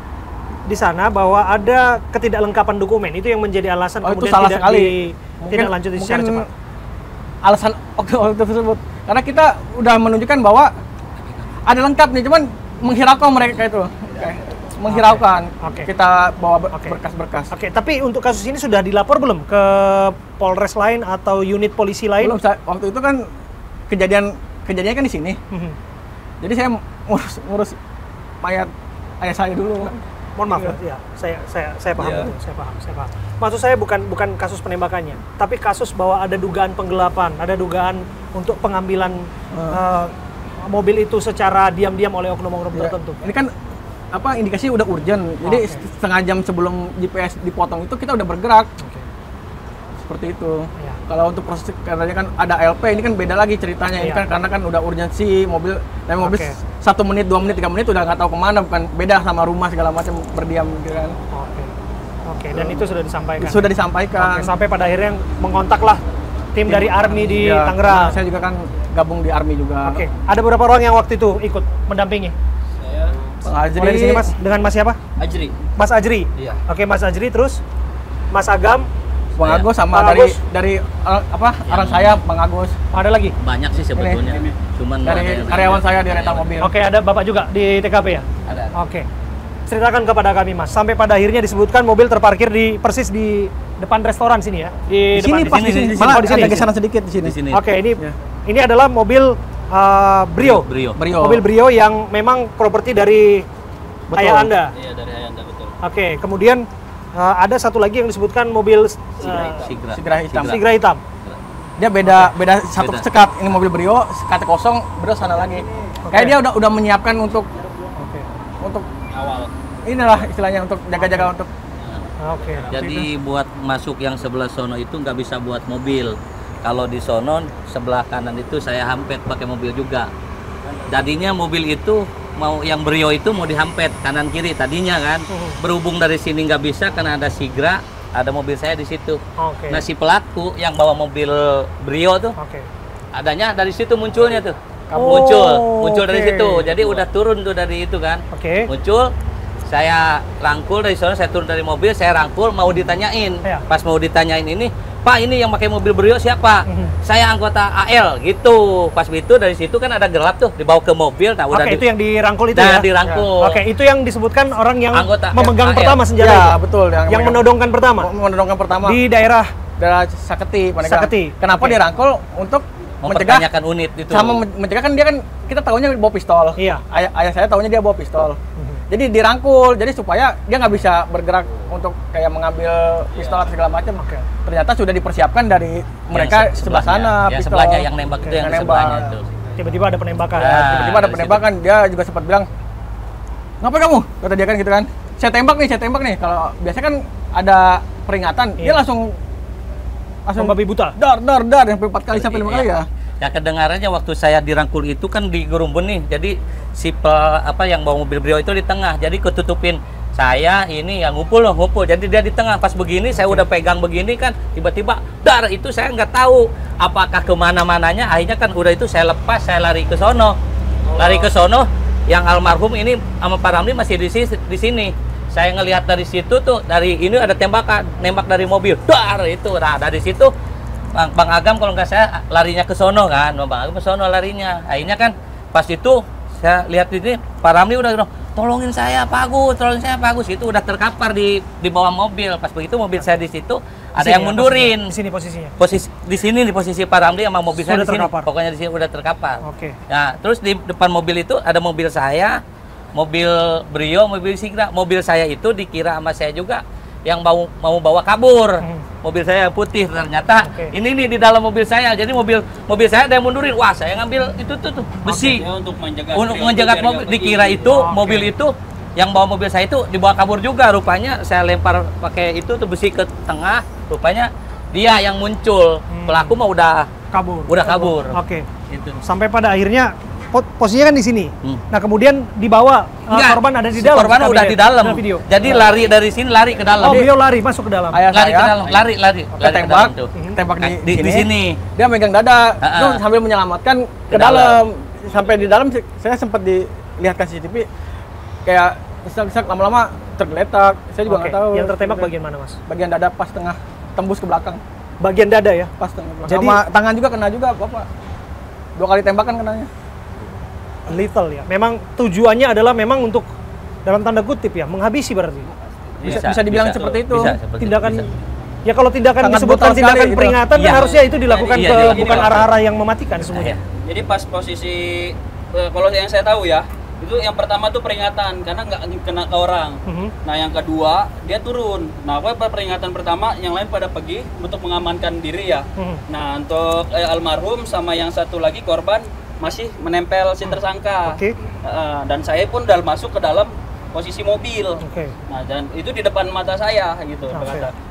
A: di sana bahwa ada ketidaklengkapan dokumen. Itu yang menjadi alasan
D: Itu
A: kemudian
D: salah
A: tidak
D: sekali.
A: tidak lanjuti secara
D: Mungkin
A: cepat.
D: alasan waktu tersebut, karena kita udah menunjukkan bahwa ada lengkap nih, cuman menghiraukan mereka itu. Menghiraukan. Kita bawa berkas-berkas.
A: Oke, tapi untuk kasus ini sudah dilapor belum ke Polres lain atau unit polisi lain?
D: Belum, waktu itu kan kejadiannya kan di sini. Jadi saya ngurus mayat ayah saya dulu.
A: Mohon maaf, ya, saya paham, saya paham. Maksud saya bukan kasus penembakannya, tapi kasus bahwa ada dugaan penggelapan, ada dugaan untuk pengambilan mobil itu secara diam-diam oleh oknum-oknum tertentu.
D: Ini kan indikasi udah urgent. Jadi setengah jam sebelum GPS dipotong itu kita udah bergerak. Seperti itu. Kalau untuk proses katanya kan ada LP, ini kan beda lagi ceritanya. Ini kan karena kan udah urgensi mobil 1 menit, 2 menit, 3 menit udah nggak tahu kemana, bukan beda sama rumah segala macam berdiam gitu kan.
A: Oke, dan itu sudah disampaikan.
D: Sudah disampaikan.
A: Sampai pada akhirnya mengontaklah tim dari ARMY di Tangerang.
D: Saya juga kan gabung di ARMY juga.
A: Oke, ada berapa orang yang waktu itu ikut mendampingi?
D: Bang Ajri.
A: Mulai di sini Mas, dengan Mas siapa?
E: Ajri.
A: Mas Ajri.
E: Iya.
A: Oke, Mas Ajri, terus Mas Agam,
D: Bang Agus sama
A: Bang Agus.
D: dari orang saya Bang Agus.
A: ada lagi?
E: Banyak sih sebetulnya. Cuman
D: Dari karyawan saya di rental mobil.
A: Oke, ada Bapak juga di TKP ya?
E: Ada.
A: Oke. Ceritakan kepada kami, Mas. Sampai pada akhirnya disebutkan mobil terparkir persis di depan restoran sini ya?
D: Di sini, pas di sini. Malah ada geseran sedikit di sini.
E: Di sini.
A: Oke, ini adalah mobil Brio. Mobil Brio yang memang properti dari ayah Anda.
E: Iya, dari ayah Anda, betul.
A: Oke, kemudian ada satu lagi yang disebutkan mobil
E: Sigra
D: hitam.
A: Sigra hitam.
D: Dia beda satu sekat. Ini mobil Brio, sekat kosong, Brio sana lagi. Kayak dia udah menyiapkan untuk
E: Awal.
D: inilah istilahnya untuk jaga-jaga untuk.
A: Oke.
E: Jadi buat masuk yang sebelah sono itu nggak bisa buat mobil. Kalau di sono sebelah kanan itu saya hampet pakai mobil juga. Jadinya mobil itu mau yang Brio itu mau dihampet kanan kiri tadinya kan. Berhubung dari sini nggak bisa karena ada Sigra, ada mobil saya di situ.
A: Oke.
E: Nah si pelaku yang bawa mobil Brio tuh adanya dari situ munculnya tuh. Muncul dari situ. Jadi udah turun tuh dari itu kan. Muncul, saya rangkul dari sana, saya turun dari mobil, saya rangkul mau ditanyain. Pas mau ditanyain ini, Pak ini yang pakai mobil Brio siapa? Saya anggota AL gitu. Pas itu dari situ kan ada gelap tuh, dibawa ke mobil. Nah udah
A: itu yang dirangkul itu ya?
E: Dirangkul.
A: Oke, itu yang disebutkan orang yang
E: Anggota
A: memegang
E: AL.
A: pertama senjata
D: Ya,
A: itu?
D: betul.
A: Yang menodongkan pertama?
D: Menodongkan pertama.
A: Di daerah
D: Saketi.
A: Saketi.
D: Kenapa dirangkul? Untuk mencegah
E: mempertanyakan unit itu.
D: sama mencegah kan dia kan kita tahunya bawa pistol.
A: Iya.
D: Ayah saya tahunya dia bawa pistol. Jadi dirangkul, jadi supaya dia nggak bisa bergerak untuk kayak mengambil pistol atau segala macam. Ternyata sudah dipersiapkan dari mereka sebelah sana.
E: Ya,
D: pistol.
E: sebelahnya yang nembak itu yang sebelahnya itu.
A: Tiba-tiba ada penembakan.
D: Tiba-tiba ada penembakan, dia juga sempat bilang, ngapain kamu? Kata dia kan gitu kan. Saya tembak nih. Kalau biasa kan ada peringatan, dia langsung
A: Membabi buta.
D: dar yang 4 kali sampai 5 kali ya.
E: Ya kedengarannya waktu saya dirangkul itu kan di gerumbun nih. Jadi si yang bawa mobil Brio itu di tengah. Jadi ketutupin saya ini yang ngumpul. Jadi dia di tengah. Pas begini saya udah pegang begini kan tiba-tiba dar itu saya nggak tahu apakah kemana-mananya. Akhirnya kan udah itu saya lepas, saya lari ke sono. Lari ke sono yang almarhum ini sama Pak Ramli masih di sini. Saya ngelihat dari situ tuh, dari ini ada nembak dari mobil, dar itu. Nah dari situ Bang Agam kalau nggak saya larinya ke sono kan, Bang Agam ke sono larinya. Akhirnya kan pas itu saya lihat ini Pak Ramli udah bilang, tolongin saya Pak Agus, itu udah terkapar di bawah mobil. Pas begitu mobil saya di situ ada yang mundurin.
A: Di sini posisinya.
E: Di sini di posisi Pak Ramli sama mobil saya di sini.
A: Terkapar.
E: Pokoknya di sini udah terkapar.
A: Oke.
E: Nah, terus di depan mobil itu ada mobil saya, mobil Brio, mobil Sigra. Mobil saya itu dikira sama saya juga yang mau bawa kabur. Mobil saya putih, ternyata ini nih di dalam mobil saya. Jadi mobil saya ada yang mundurin. Wah, saya ngambil itu tuh besi
F: untuk
E: menjaga mobil. Dikira itu mobil itu yang bawa mobil saya itu dibawa kabur juga. Rupanya saya lempar pakai itu tuh besi ke tengah. Rupanya dia yang muncul. Pelaku mah udah kabur.
A: Oke.
E: Itu.
A: Sampai pada akhirnya posisinya kan di sini. Nah, kemudian dibawa korban ada di dalam.
E: Korban udah di dalam.
A: Video.
E: Jadi lari dari sini lari ke dalam.
A: Oh, beliau lari masuk ke dalam.
D: Ayah
E: Lari ke
D: saya
E: dalam, lari
D: tembak,
E: ke dalam tuh.
D: tembak
E: Di sini.
D: Dia megang dada, terus sambil menyelamatkan ke dalam. Sampai di dalam saya sempat dilihat ke CCTV kayak bisa lama-lama tergeletak. Saya juga nggak tahu.
A: Yang tertembak bagian mana, Mas?
D: Bagian dada pas tengah, tembus ke belakang.
A: Bagian dada ya?
D: Pas tengah belakang.
A: Jadi
D: sama tangan juga kena juga, Bapak. 2 kali tembakan kenanya.
A: Lethal ya. Memang tujuannya adalah memang untuk dalam tanda kutip ya, menghabisi berarti.
D: Bisa dibilang seperti itu.
A: Tindakan ya kalau tindakan
D: Sangat
A: disebutkan
D: brutal
A: tindakan
D: sekali itu.
A: peringatan kan harusnya itu dilakukan
E: Iya,
A: ke
E: dilakukan.
A: bukan arah-arah yang mematikan semuanya.
F: Jadi pas posisi kalau yang saya tahu ya, itu yang pertama tuh peringatan karena nggak kena ke orang. Nah yang kedua dia turun. Nah apa peringatan pertama, yang lain pada pergi untuk mengamankan diri ya. Nah untuk almarhum sama yang satu lagi korban masih menempel si tersangka. Dan saya pun udah masuk ke dalam posisi mobil. Nah dan itu di depan mata saya gitu.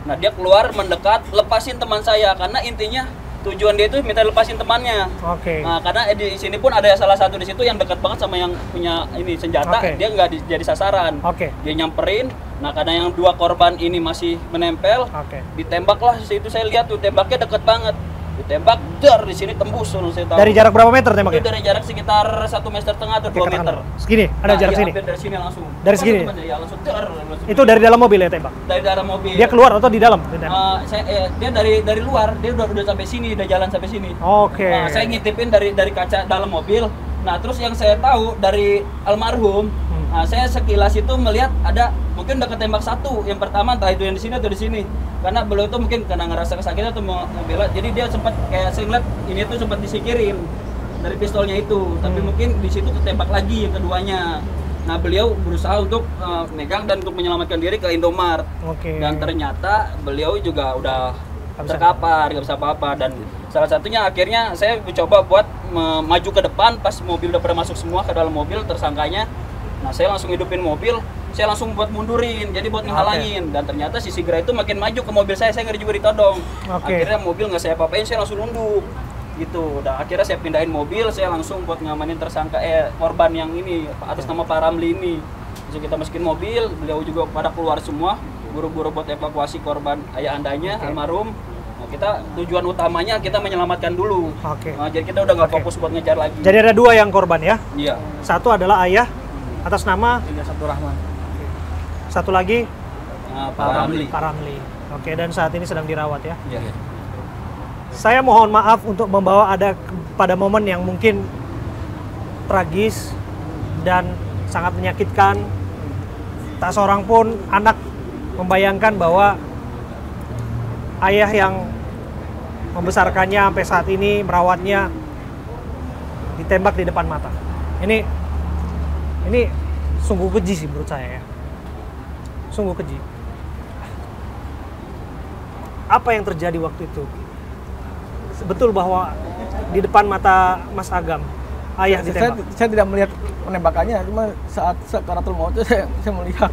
F: Nah dia keluar mendekat, lepasin teman saya karena intinya tujuan dia itu minta lepasin temannya. Nah, karena di sini pun ada salah satu di situ yang dekat banget sama yang punya ini senjata, dia nggak jadi sasaran. Dia nyamperin. Nah, karena yang 2 korban ini masih menempel, ditembaklah. Itu saya lihat tuh tembaknya deket banget. Ditembak, dar di sini tembus, saya tahu.
A: Dari jarak berapa meter tembaknya?
F: Itu dari jarak sekitar 1,5 meter atau 2 meter.
A: Segini, ada jarak sini.
F: Dari sini langsung.
A: Dari segini.
F: Ya, langsung dar.
A: Itu dari dalam mobil ya tembak?
F: Dari dalam mobil.
A: Dia keluar atau di dalam?
F: Dia dari luar, dia udah sampai sini, udah jalan sampai sini. Saya ngintipin dari kaca dalam mobil. Nah, terus yang saya tahu dari almarhum, saya sekilas itu melihat ada mungkin udah ketembak satu. Yang pertama entah itu yang di sini atau di sini. Karena beliau itu mungkin karena ngerasa kesakitan atau mau bela, jadi dia sempat kayak saya ngeliat ini tuh sempat disingkirin dari pistolnya itu. Tapi mungkin di situ ketembak lagi yang keduanya. Nah, beliau berusaha untuk megang dan untuk menyelamatkan diri ke Indomart. Dan ternyata beliau juga udah terkapar, nggak bisa apa-apa. Dan salah satunya akhirnya saya mencoba buat maju ke depan pas mobil udah pada masuk semua ke dalam mobil tersangkanya. Nah, saya langsung hidupin mobil, saya langsung buat mundurin, jadi buat ngehalangin. Dan ternyata si Sigra itu makin maju ke mobil saya ngeri juga ditodong. Akhirnya mobil nggak saya apa-apain, saya langsung nunduk gitu. Dan akhirnya saya pindahin mobil, saya langsung buat ngamanin tersangka korban yang ini atas nama Pak Ramli ini. Jadi kita masukin mobil, beliau juga pada keluar semua, buru-buru buat evakuasi korban ayah andanya almarhum. Nah, kita tujuan utamanya kita menyelamatkan dulu. Nah, jadi kita udah nggak fokus buat ngejar lagi.
A: Jadi ada 2 yang korban ya?
F: Iya.
A: Satu adalah ayah atas nama
D: Ilyas Abdurrahman.
A: Satu lagi
F: Pak Ramli.
A: Pak Ramli. Dan saat ini sedang dirawat ya.
F: Iya.
A: Saya mohon maaf untuk membawa pada momen yang mungkin tragis dan sangat menyakitkan. Tak seorang pun anak membayangkan bahwa ayah yang membesarkannya sampai saat ini, merawatnya, ditembak di depan mata. Ini sungguh keji sih menurut saya ya. Sungguh keji. Apa yang terjadi waktu itu? Betul bahwa di depan mata Mas Agam, ayah ditembak?
D: Saya tidak melihat penembakannya, cuma saat sakaratul maut saya melihat.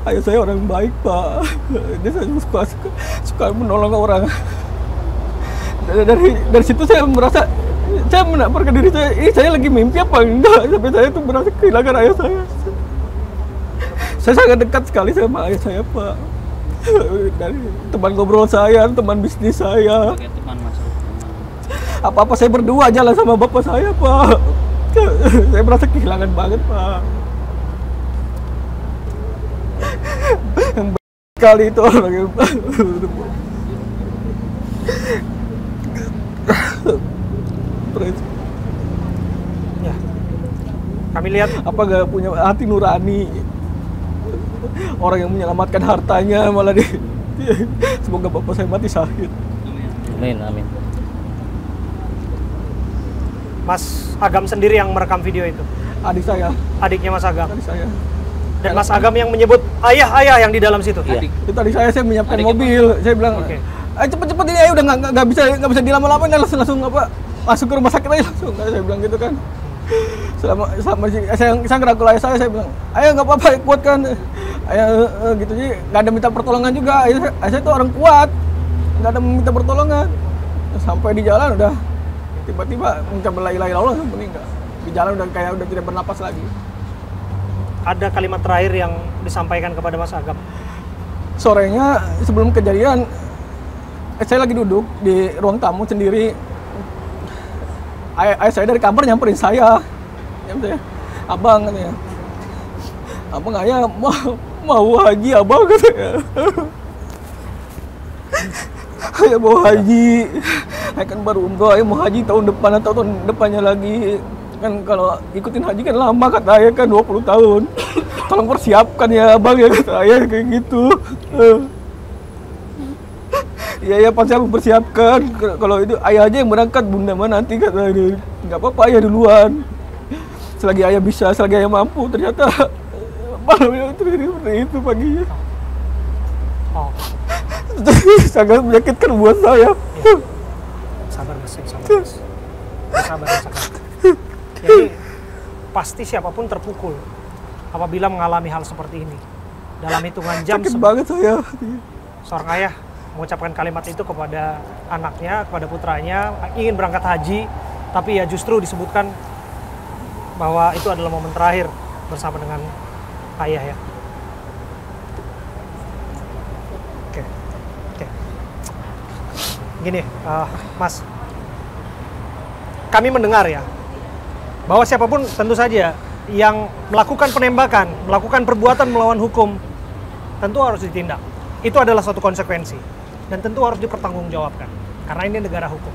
D: Ayah saya orang baik, Pak. Dia suka menolong orang. Dari situ saya merasa, saya menampakkan diri saya lagi mimpi apa enggak, sampai saya tuh merasa kehilangan ayah saya. Saya sangat dekat sekali sama ayah saya, Pak. Dari teman ngobrol saya, teman bisnis saya. Apa-apa saya berdua jalan sama bapak saya, Pak. Saya merasa kehilangan banget, Pak. Yang sekali itu orang yang
A: ya. Kami lihat
D: apa gak punya hati nurani, orang yang menyelamatkan hartanya malah semoga bapak saya mati syahid.
E: Amin.
A: Mas Agam sendiri yang merekam video itu?
D: Adik saya.
A: Adiknya Mas Agam.
D: Adik saya.
A: Dan Mas Agam yang menyebut ayah yang di dalam situ.
E: Iya.
D: Itu tadi saya menyiapkan mobil. Saya bilang,
A: Oke.
D: cepet-cepet ini udah nggak bisa dilama-lamain, langsung apa masuk ke rumah sakit aja langsung. Saya bilang gitu kan. Selama saya ngerangkul ayah saya bilang, ayah nggak apa-apa, kuat kan. Ayah gitu sih, nggak ada minta pertolongan juga. Ayah saya itu orang kuat, nggak ada minta pertolongan. Sampai di jalan udah tiba-tiba mengucap la ilaha illallah meninggal. Di jalan udah kayak udah tidak bernapas lagi.
A: Ada kalimat terakhir yang disampaikan kepada Mas Agam.
D: Sorenya sebelum kejadian, saya lagi duduk di ruang tamu sendiri. Ayah saya dari kamar nyamperin saya. Abang katanya. Abang ayah mau haji abang katanya. Ayah mau haji. Ayah kan baru umroh, ayah mau haji tahun depan atau tahun depannya lagi. Kan kalau ikutin haji kan lama kata ayah kan 20 tahun. Tolong persiapkan ya abang ya kata ayah kayak gitu. Iya pasti aku persiapkan. Kalau itu ayah aja yang berangkat, bunda mah nanti kata dia. Nggak apa-apa ayah duluan. Selagi ayah bisa, selagi ayah mampu. Ternyata malamnya terjadi seperti itu paginya.
A: Oh.
D: Sangat menyakitkan buat saya.
A: Ya. Sabar Mas, sabar. Jadi pasti siapapun terpukul apabila mengalami hal seperti ini. Dalam hitungan jam
D: sakit banget saya.
A: Seorang ayah mengucapkan kalimat itu kepada anaknya, kepada putranya, ingin berangkat haji, tapi ya justru disebutkan bahwa itu adalah momen terakhir bersama dengan ayah ya. Oke. Gini, Mas, kami mendengar ya, bahwa siapapun tentu saja yang melakukan penembakan, melakukan perbuatan melawan hukum, tentu harus ditindak. Itu adalah suatu konsekuensi dan tentu harus dipertanggungjawabkan karena ini negara hukum.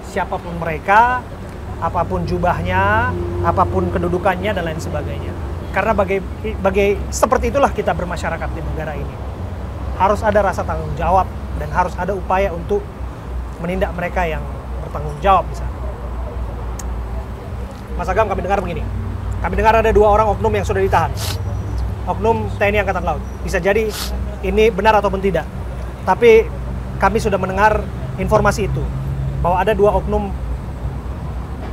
A: Siapapun mereka, apapun jubahnya, apapun kedudukannya dan lain sebagainya. Karena seperti itulah kita bermasyarakat di negara ini. Harus ada rasa tanggung jawab dan harus ada upaya untuk menindak mereka yang bertanggung jawab di sana. Mas Agam, kami dengar begini. Kami dengar ada 2 orang oknum yang sudah ditahan. Oknum TNI Angkatan Laut. Bisa jadi ini benar ataupun tidak. Tapi kami sudah mendengar informasi itu. Bahwa ada 2 oknum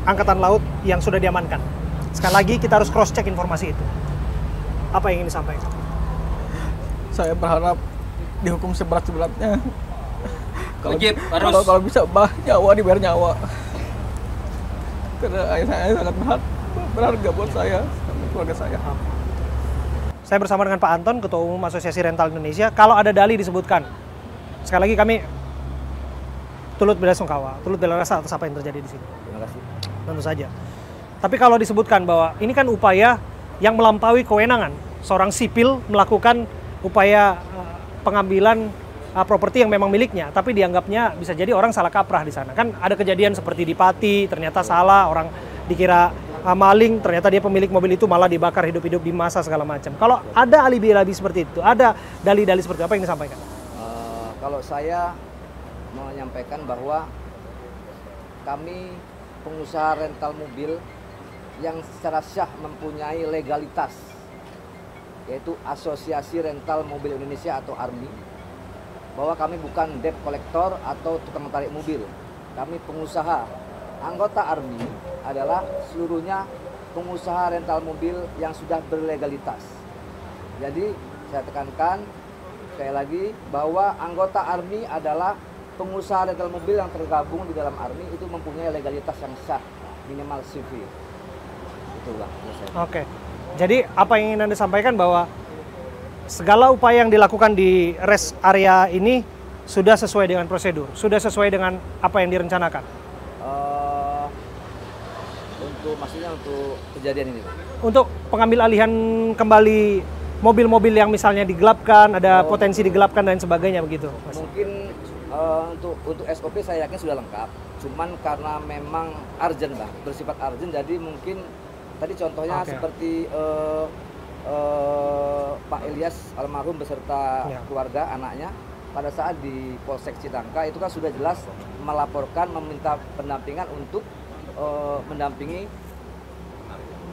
A: Angkatan Laut yang sudah diamankan. Sekali lagi kita harus cross check informasi itu. Apa yang ingin disampaikan?
D: Saya berharap dihukum seberat-beratnya.
F: Harus.
D: Kalau bisa nyawa dibayar nyawa. Karena ayah saya sangat berharga buat saya dan keluarga saya.
A: Saya bersama dengan Pak Anton, Ketua Umum Asosiasi Rental Indonesia. Kalau ada dalih disebutkan, sekali lagi kami turut belasungkawa, turut bela rasa atas apa yang terjadi di sini.
C: Terima kasih.
A: Tentu saja. Tapi kalau disebutkan bahwa ini kan upaya yang melampaui kewenangan seorang sipil melakukan upaya pengambilan properti yang memang miliknya, tapi dianggapnya bisa jadi orang salah kaprah di sana. Kan ada kejadian seperti di Pati, ternyata salah, orang dikira maling, ternyata dia pemilik mobil itu malah dibakar hidup-hidup di masa segala macam. Kalau ada alibi-alibi seperti itu, ada dalih-dalih seperti apa yang disampaikan?
G: Kalau saya menyampaikan bahwa kami pengusaha rental mobil yang secara syah mempunyai legalitas, yaitu Asosiasi Rental Mobil Indonesia atau ARMI, bahwa kami bukan debt collector atau tukang tarik mobil. Kami pengusaha. Anggota ARMI adalah seluruhnya pengusaha rental mobil yang sudah berlegalitas. Jadi saya tekankan sekali lagi bahwa anggota ARMI adalah pengusaha rental mobil yang tergabung di dalam ARMI itu mempunyai legalitas yang sah, minimal CV. Itulah.
A: Oke. Jadi apa yang ingin Anda sampaikan bahwa segala upaya yang dilakukan di rest area ini sudah sesuai dengan prosedur, sudah sesuai dengan apa yang direncanakan?
G: Maksudnya untuk kejadian ini, Pak?
A: Untuk pengambil alihan kembali mobil-mobil yang misalnya digelapkan, ada potensi digelapkan dan sebagainya begitu, Mas?
G: Mungkin untuk SOP saya yakin sudah lengkap, cuman karena memang urgent, Bang, bersifat urgent, jadi mungkin tadi contohnya seperti Pak Ilyas almarhum beserta keluarga anaknya pada saat di Polsek Citangka itu kan sudah jelas melaporkan, meminta pendampingan untuk mendampingi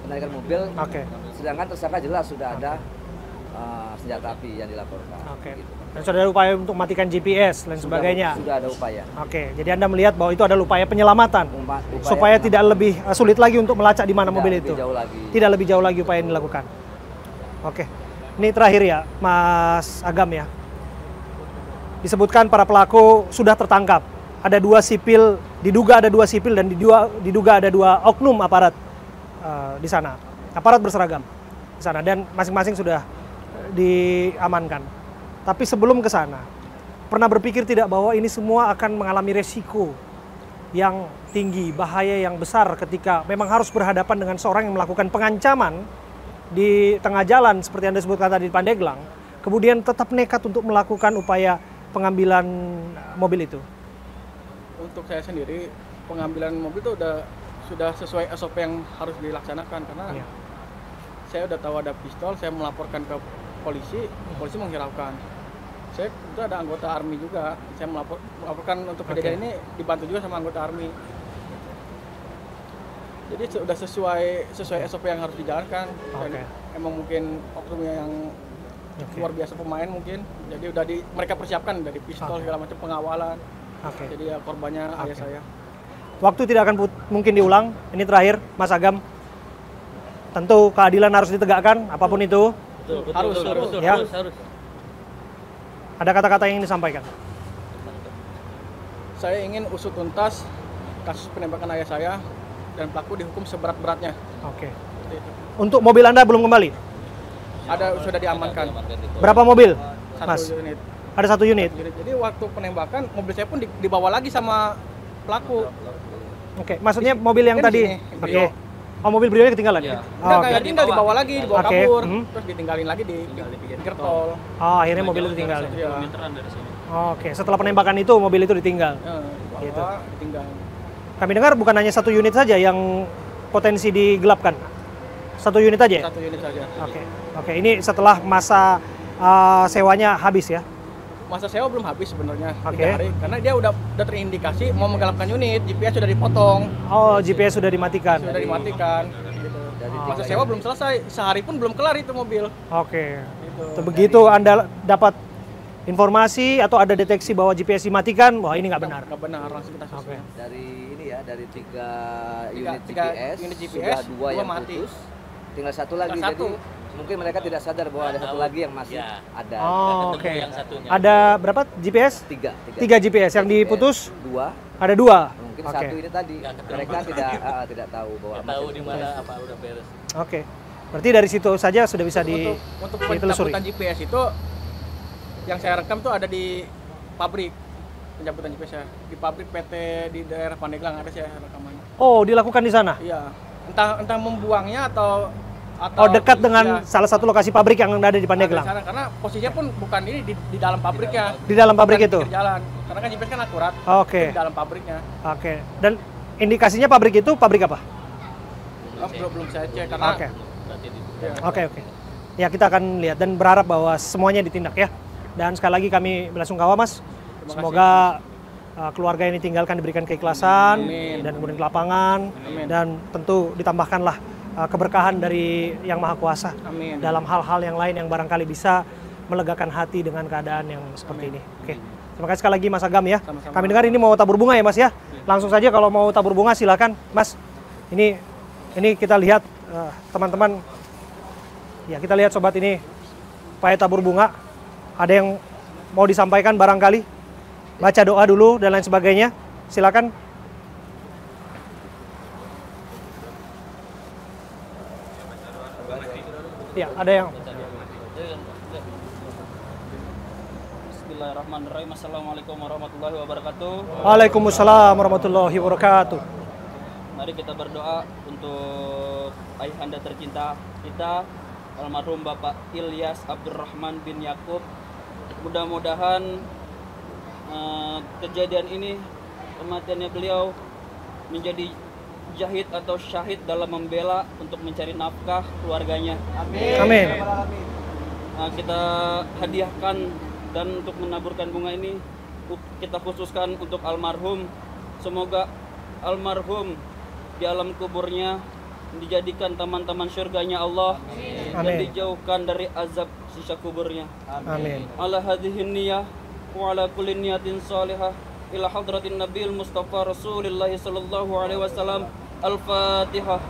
G: penarikan mobil.
A: Oke.
G: Sedangkan tersangka jelas sudah ada senjata api yang dilaporkan.
A: Oke.
G: Gitu.
A: Dan sudah ada upaya untuk matikan GPS dan sebagainya.
G: Sudah ada upaya.
A: Oke, jadi Anda melihat bahwa itu adalah upaya penyelamatan
G: Upaya
A: supaya tidak lebih sulit lagi untuk melacak di mana mobil itu.
G: Lebih jauh lagi.
A: Tidak lebih jauh lagi upaya yang dilakukan. Oke. Ini terakhir ya, Mas Agam ya. Disebutkan para pelaku sudah tertangkap. Ada 2 sipil, diduga ada 2 sipil dan diduga ada 2 oknum aparat di sana. Aparat berseragam di sana dan masing-masing sudah diamankan. Tapi sebelum ke sana, pernah berpikir tidak bahwa ini semua akan mengalami resiko yang tinggi, bahaya yang besar ketika memang harus berhadapan dengan seorang yang melakukan pengancaman di tengah jalan seperti Anda sebutkan tadi di Pandeglang, kemudian tetap nekat untuk melakukan upaya pengambilan mobil itu?
D: Untuk saya sendiri, pengambilan mobil itu sudah sesuai SOP yang harus dilaksanakan karena saya udah tahu ada pistol, saya melaporkan ke polisi menghiraukan. Saya itu ada anggota ARMY juga, saya melaporkan untuk kejadian ini dibantu juga sama anggota ARMY. Jadi sudah sesuai SOP yang harus dijalankan. Dan emang mungkin oknumnya yang luar biasa pemain mungkin, jadi udah mereka persiapkan dari pistol segala macam pengawalan. Jadi ya korbannya ayah saya.
A: Waktu tidak akan mungkin diulang. Ini terakhir, Mas Agam. Tentu keadilan harus ditegakkan, apapun itu.
F: Betul,
A: Ya.
F: harus.
A: Ada kata-kata yang ingin disampaikan?
D: Saya ingin usut tuntas kasus penembakan ayah saya dan pelaku dihukum seberat-beratnya.
A: Oke. Untuk mobil Anda belum kembali?
D: Sudah diamankan.
A: Berapa mobil,
D: Satu
A: Mas?
D: unit.
A: Ada 1 unit?
D: Jadi waktu penembakan mobil saya pun dibawa lagi sama pelaku.
A: Oke, maksudnya mobil yang
D: Kan
A: tadi?
D: di sini,
A: Oke. Oh, mobil Brio ketinggalan?
F: Iya.
D: Enggak tinggal dibawa lagi, dibawa
A: Oke.
D: kabur, terus ditinggalin lagi di pinggir tol.
A: Oh, akhirnya mobil itu ditinggal.
D: Iya.
F: Dari sini.
A: Oke, setelah penembakan itu mobil itu ditinggal.
D: Gitu. Ditinggal.
A: Kami dengar bukan hanya 1 unit saja yang potensi digelapkan. 1 unit aja?
D: 1 unit saja.
A: Oke, ini setelah masa sewanya habis ya?
D: Masa sewa belum habis sebenarnya, 3
A: Oke.
D: hari. Karena dia udah terindikasi mau menggelapkan unit, GPS sudah dipotong.
A: Oh, GPS sudah dimatikan.
D: Sudah dimatikan. Gitu. Masa sewa belum selesai, sehari pun belum kelar itu mobil.
A: Oke.
D: Gitu.
A: Begitu Anda dapat informasi atau ada deteksi bahwa GPS dimatikan, wah ini nggak benar.
D: Nggak benar, langsung kita susun.
G: Dari ini ya, dari 3 unit
D: tiga
G: GPS,
D: unit GPS,
G: sudah 2
D: dua
G: yang
D: mati.
G: putus, tinggal 1 lagi.
D: Tinggal
G: Jadi
D: 1.
G: mungkin mereka tidak sadar bahwa ada 1 lagi yang masih ada.
A: Oh, oke.
F: Yang satunya.
A: Ada berapa GPS?
G: 3
A: GPS yang diputus?
G: 2.
A: Ada 2.
G: Mungkin
A: Oke.
G: 1 ini tadi mereka tidak tahu bahwa
F: Tahu
G: masih
F: di mana apa udah beres.
A: Oke. Berarti dari situ saja sudah bisa
D: Untuk
A: ditelusuri.
D: pencabutan GPS itu yang saya rekam tuh ada di pabrik pencabutan GPS -nya. Di pabrik PT di daerah Pandeglang ada saya rekaman.
A: Oh, dilakukan di sana?
D: Iya. Entah membuangnya atau
A: Oh, dekat dengan
D: ya,
A: salah satu lokasi pabrik yang ada di
D: ada di
A: Pandeglang.
D: sana. Karena posisinya pun bukan ini di dalam pabriknya.
A: Di dalam pabrik
D: Bukan
A: itu.
D: di pinggir jalan. Karena kan GPS kan akurat.
A: Oke.
D: Di dalam pabriknya.
A: Oke. Dan indikasinya pabrik itu pabrik apa?
D: Belum saya cek karena
A: Oke.
D: ya,
A: Oke. Ya, kita akan lihat dan berharap bahwa semuanya ditindak ya. Dan sekali lagi kami belasungkawa, Mas. Semoga keluarga yang ditinggalkan diberikan keikhlasan dan kemudian ke lapangan dan tentu ditambahkanlah keberkahan dari Yang Maha Kuasa dalam hal-hal yang lain yang barangkali bisa melegakan hati dengan keadaan yang seperti ini. Oke. Terima kasih sekali lagi Mas Agam ya.
D: Sama-sama.
A: Kami dengar ini mau tabur bunga ya Mas ya. Langsung saja kalau mau tabur bunga silakan Mas. Ini kita lihat teman-teman. Ya, kita lihat sobat ini upaya tabur bunga. Ada yang mau disampaikan barangkali? Baca doa dulu dan lain sebagainya. Silakan. Ya, ada yang.
F: Bismillahirrahmanirrahim. Assalamualaikum warahmatullahi wabarakatuh.
A: Waalaikumsalam warahmatullahi wabarakatuh.
F: Mari kita berdoa untuk ayahanda tercinta kita, almarhum Bapak Ilyas Abdurrahman bin Yakub. Mudah-mudahan kejadian ini, kematiannya beliau menjadi jahid atau syahid dalam membela untuk mencari nafkah keluarganya.
A: Amin.
F: Kita hadiahkan dan untuk menaburkan bunga ini kita khususkan untuk almarhum. Semoga almarhum di alam kuburnya dijadikan taman-taman surganya Allah, dan
A: Amin.
F: dijauhkan dari azab siksa kuburnya.
A: Amin.
F: Ala hadhihi niyah wa ala kulli niyatin salihah ila hadratin Nabil Mustafa Rasulullah sallallahu alaihi wasallam. Al-Fatihah.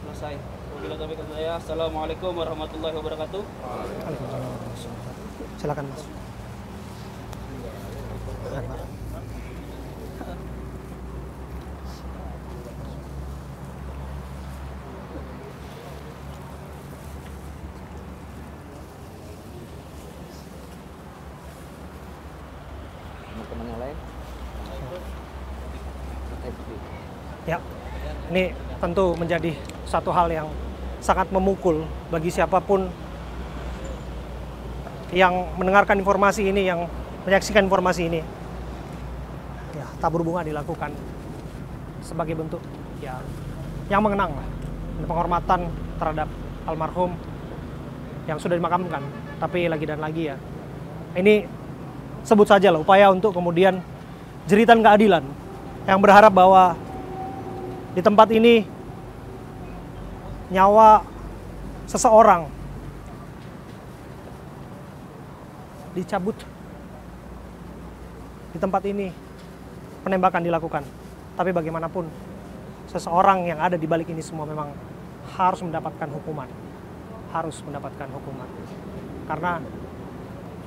F: Selesai. Wabillahi taufiq wal hidayah. Assalamualaikum warahmatullahi wabarakatuh.
A: Silakan Mas.
G: Teman-teman yang lain.
A: Ya, ini tentu menjadi satu hal yang sangat memukul bagi siapapun yang mendengarkan informasi ini, yang menyaksikan informasi ini. Ya, tabur bunga dilakukan sebagai bentuk ya yang mengenang lah, penghormatan terhadap almarhum yang sudah dimakamkan. Tapi lagi dan lagi ya, ini sebut saja lah upaya untuk kemudian jeritan keadilan yang berharap bahwa di tempat ini nyawa seseorang dicabut, di tempat ini penembakan dilakukan. Tapi bagaimanapun seseorang yang ada di balik ini semua memang harus mendapatkan hukuman, harus mendapatkan hukuman, karena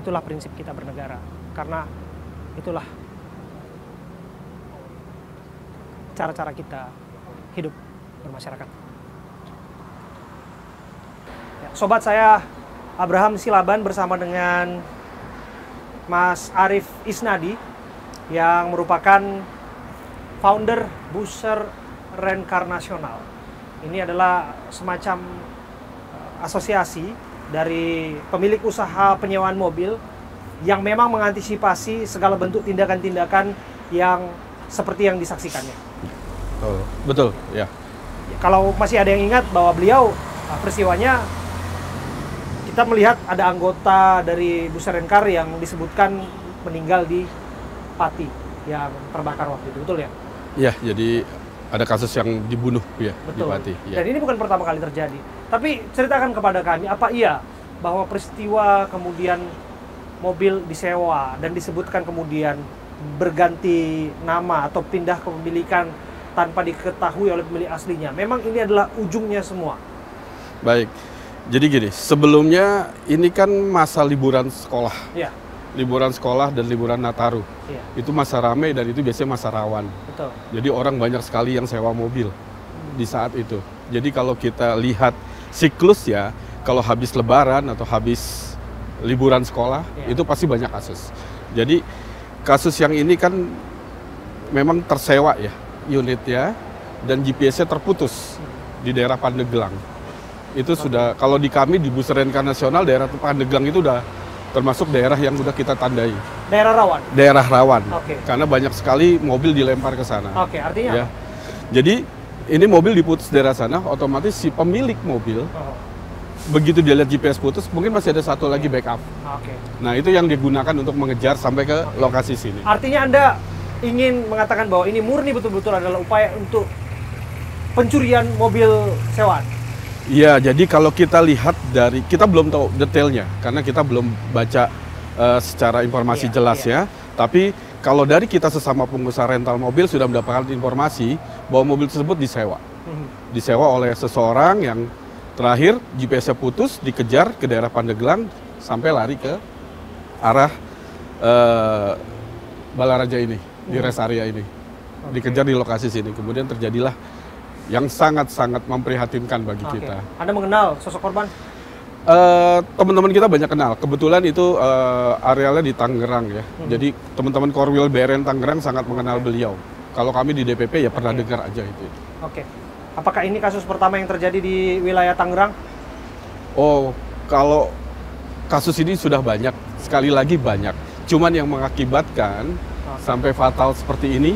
A: itulah prinsip kita bernegara, karena itulah cara-cara kita hidup bermasyarakat. Ya, sobat, saya Abraham Silaban bersama dengan Mas Arif Isnadi yang merupakan founder Busser Reinkarnasional. Ini adalah semacam asosiasi dari pemilik usaha penyewaan mobil yang memang mengantisipasi segala bentuk tindakan-tindakan yang seperti yang disaksikannya.
B: Oh, betul, ya.
A: Kalau masih ada yang ingat bahwa beliau peristiwanya, kita melihat ada anggota dari Busser Renkar yang disebutkan meninggal di Pati yang terbakar waktu itu, betul ya?
B: Iya, jadi ada kasus yang dibunuh ya di
A: Betul.
B: Pati. Ya.
A: Dan ini bukan pertama kali terjadi. Tapi ceritakan kepada kami, apa iya bahwa peristiwa kemudian mobil disewa dan disebutkan kemudian berganti nama atau pindah kepemilikan tanpa diketahui oleh pemilik aslinya, memang ini adalah ujungnya semua?
B: Baik, jadi gini, sebelumnya ini kan masa liburan sekolah.
A: Ya,
B: Liburan sekolah dan liburan Nataru.
A: iya,
B: Itu masa ramai dan itu biasanya masa rawan.
A: betul.
B: Jadi orang banyak sekali yang sewa mobil di saat itu. Jadi kalau kita lihat siklus ya, kalau habis lebaran atau habis liburan sekolah,
A: Iya.
B: itu pasti banyak kasus. Jadi kasus yang ini kan memang tersewa ya unitnya, dan GPS-nya terputus di daerah Pandeglang. Itu sudah, kalau di kami di Busser Reinkarnasional, daerah Pandeglang itu udah termasuk daerah yang udah kita tandai.
A: Daerah rawan.
B: Daerah rawan.
A: Oke.
B: Karena banyak sekali mobil dilempar ke sana.
A: Oke, artinya
B: Ya.
A: apa?
B: Jadi ini mobil diputus daerah sana, otomatis si pemilik mobil
A: Oh,
B: begitu dia lihat GPS putus, mungkin masih ada satu lagi backup.
A: oke.
B: Nah, itu yang digunakan untuk mengejar sampai ke lokasi sini.
A: Artinya Anda ingin mengatakan bahwa ini murni betul-betul adalah upaya untuk pencurian mobil sewaan?
B: Iya, jadi kalau kita lihat dari, kita belum tahu detailnya karena kita belum baca secara informasi
A: Iya,
B: jelas ya. Tapi kalau dari kita sesama pengusaha rental mobil sudah mendapatkan informasi bahwa mobil tersebut disewa. Disewa oleh seseorang yang terakhir GPS-nya putus, dikejar ke daerah Pandeglang sampai lari ke arah Balaraja ini, di rest area ini. Dikejar di lokasi sini. Kemudian terjadilah yang sangat-sangat memprihatinkan bagi
A: Oke.
B: kita.
A: Anda mengenal sosok korban?
B: Teman-teman kita banyak kenal. Kebetulan itu arealnya di Tangerang ya. Jadi teman-teman Korwil BRN Tangerang sangat mengenal beliau. Kalau kami di DPP ya pernah dengar aja itu.
A: Oke. Apakah ini kasus pertama yang terjadi di wilayah Tangerang?
B: Oh, kalau kasus ini sudah banyak, sekali lagi banyak. Cuman yang mengakibatkan sampai fatal seperti ini,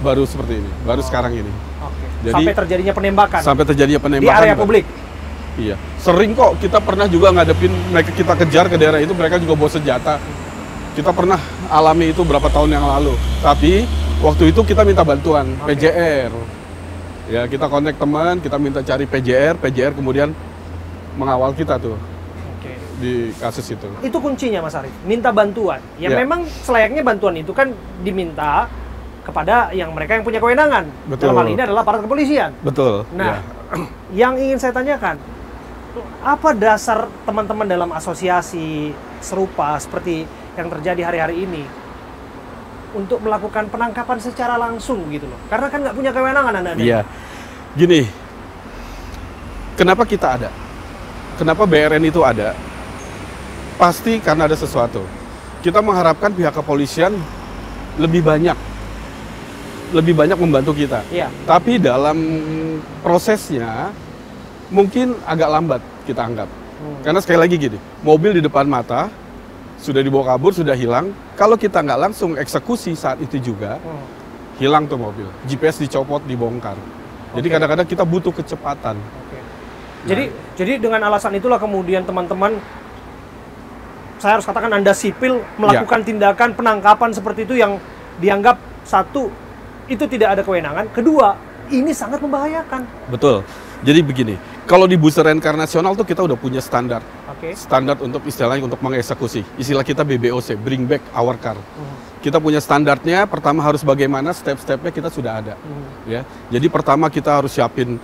H: baru seperti ini, baru sekarang ini.
A: Oke.
H: Jadi,
A: sampai terjadinya penembakan.
H: Sampai terjadinya
A: di
H: penembakan
A: area publik.
H: Iya, sering kok kita pernah juga ngadepin mereka, kita kejar ke daerah itu, mereka juga bawa senjata. Kita pernah alami itu berapa tahun yang lalu. Tapi waktu itu kita minta bantuan PJR. Ya, kita kontak teman, kita minta cari PJR kemudian mengawal kita tuh di kasus itu.
A: Itu kuncinya Mas Arief, minta bantuan. Ya, memang selayaknya bantuan itu kan diminta kepada yang mereka yang punya kewenangan.
H: Betul.
A: Dalam hal ini adalah aparat kepolisian.
H: Betul.
A: Nah, yang ingin saya tanyakan, apa dasar teman-teman dalam asosiasi serupa seperti yang terjadi hari-hari ini untuk melakukan penangkapan secara langsung gitu loh? Karena kan nggak punya kewenangan Anda.
H: Iya. Gini, kenapa kita ada? Kenapa BRN itu ada? Pasti karena ada sesuatu. Kita mengharapkan pihak kepolisian lebih banyak membantu kita.
A: Iya.
H: Tapi dalam prosesnya mungkin agak lambat kita anggap. Karena sekali lagi gini, mobil di depan mata sudah dibawa kabur, sudah hilang. Kalau kita nggak langsung eksekusi saat itu juga, hilang tuh mobil. GPS dicopot, dibongkar. Jadi kadang-kadang kita butuh kecepatan.
A: Jadi dengan alasan itulah kemudian teman-teman, saya harus katakan Anda sipil melakukan tindakan penangkapan seperti itu yang dianggap satu, itu tidak ada kewenangan. Kedua, ini sangat membahayakan.
H: Betul. Jadi begini, kalau di booster reinkarnasional tuh kita udah punya standar. Standar untuk istilahnya untuk mengeksekusi. Istilah kita BBOC, bring back our car. Kita punya standarnya, pertama harus bagaimana, step-stepnya kita sudah ada. Ya. Jadi pertama kita harus siapin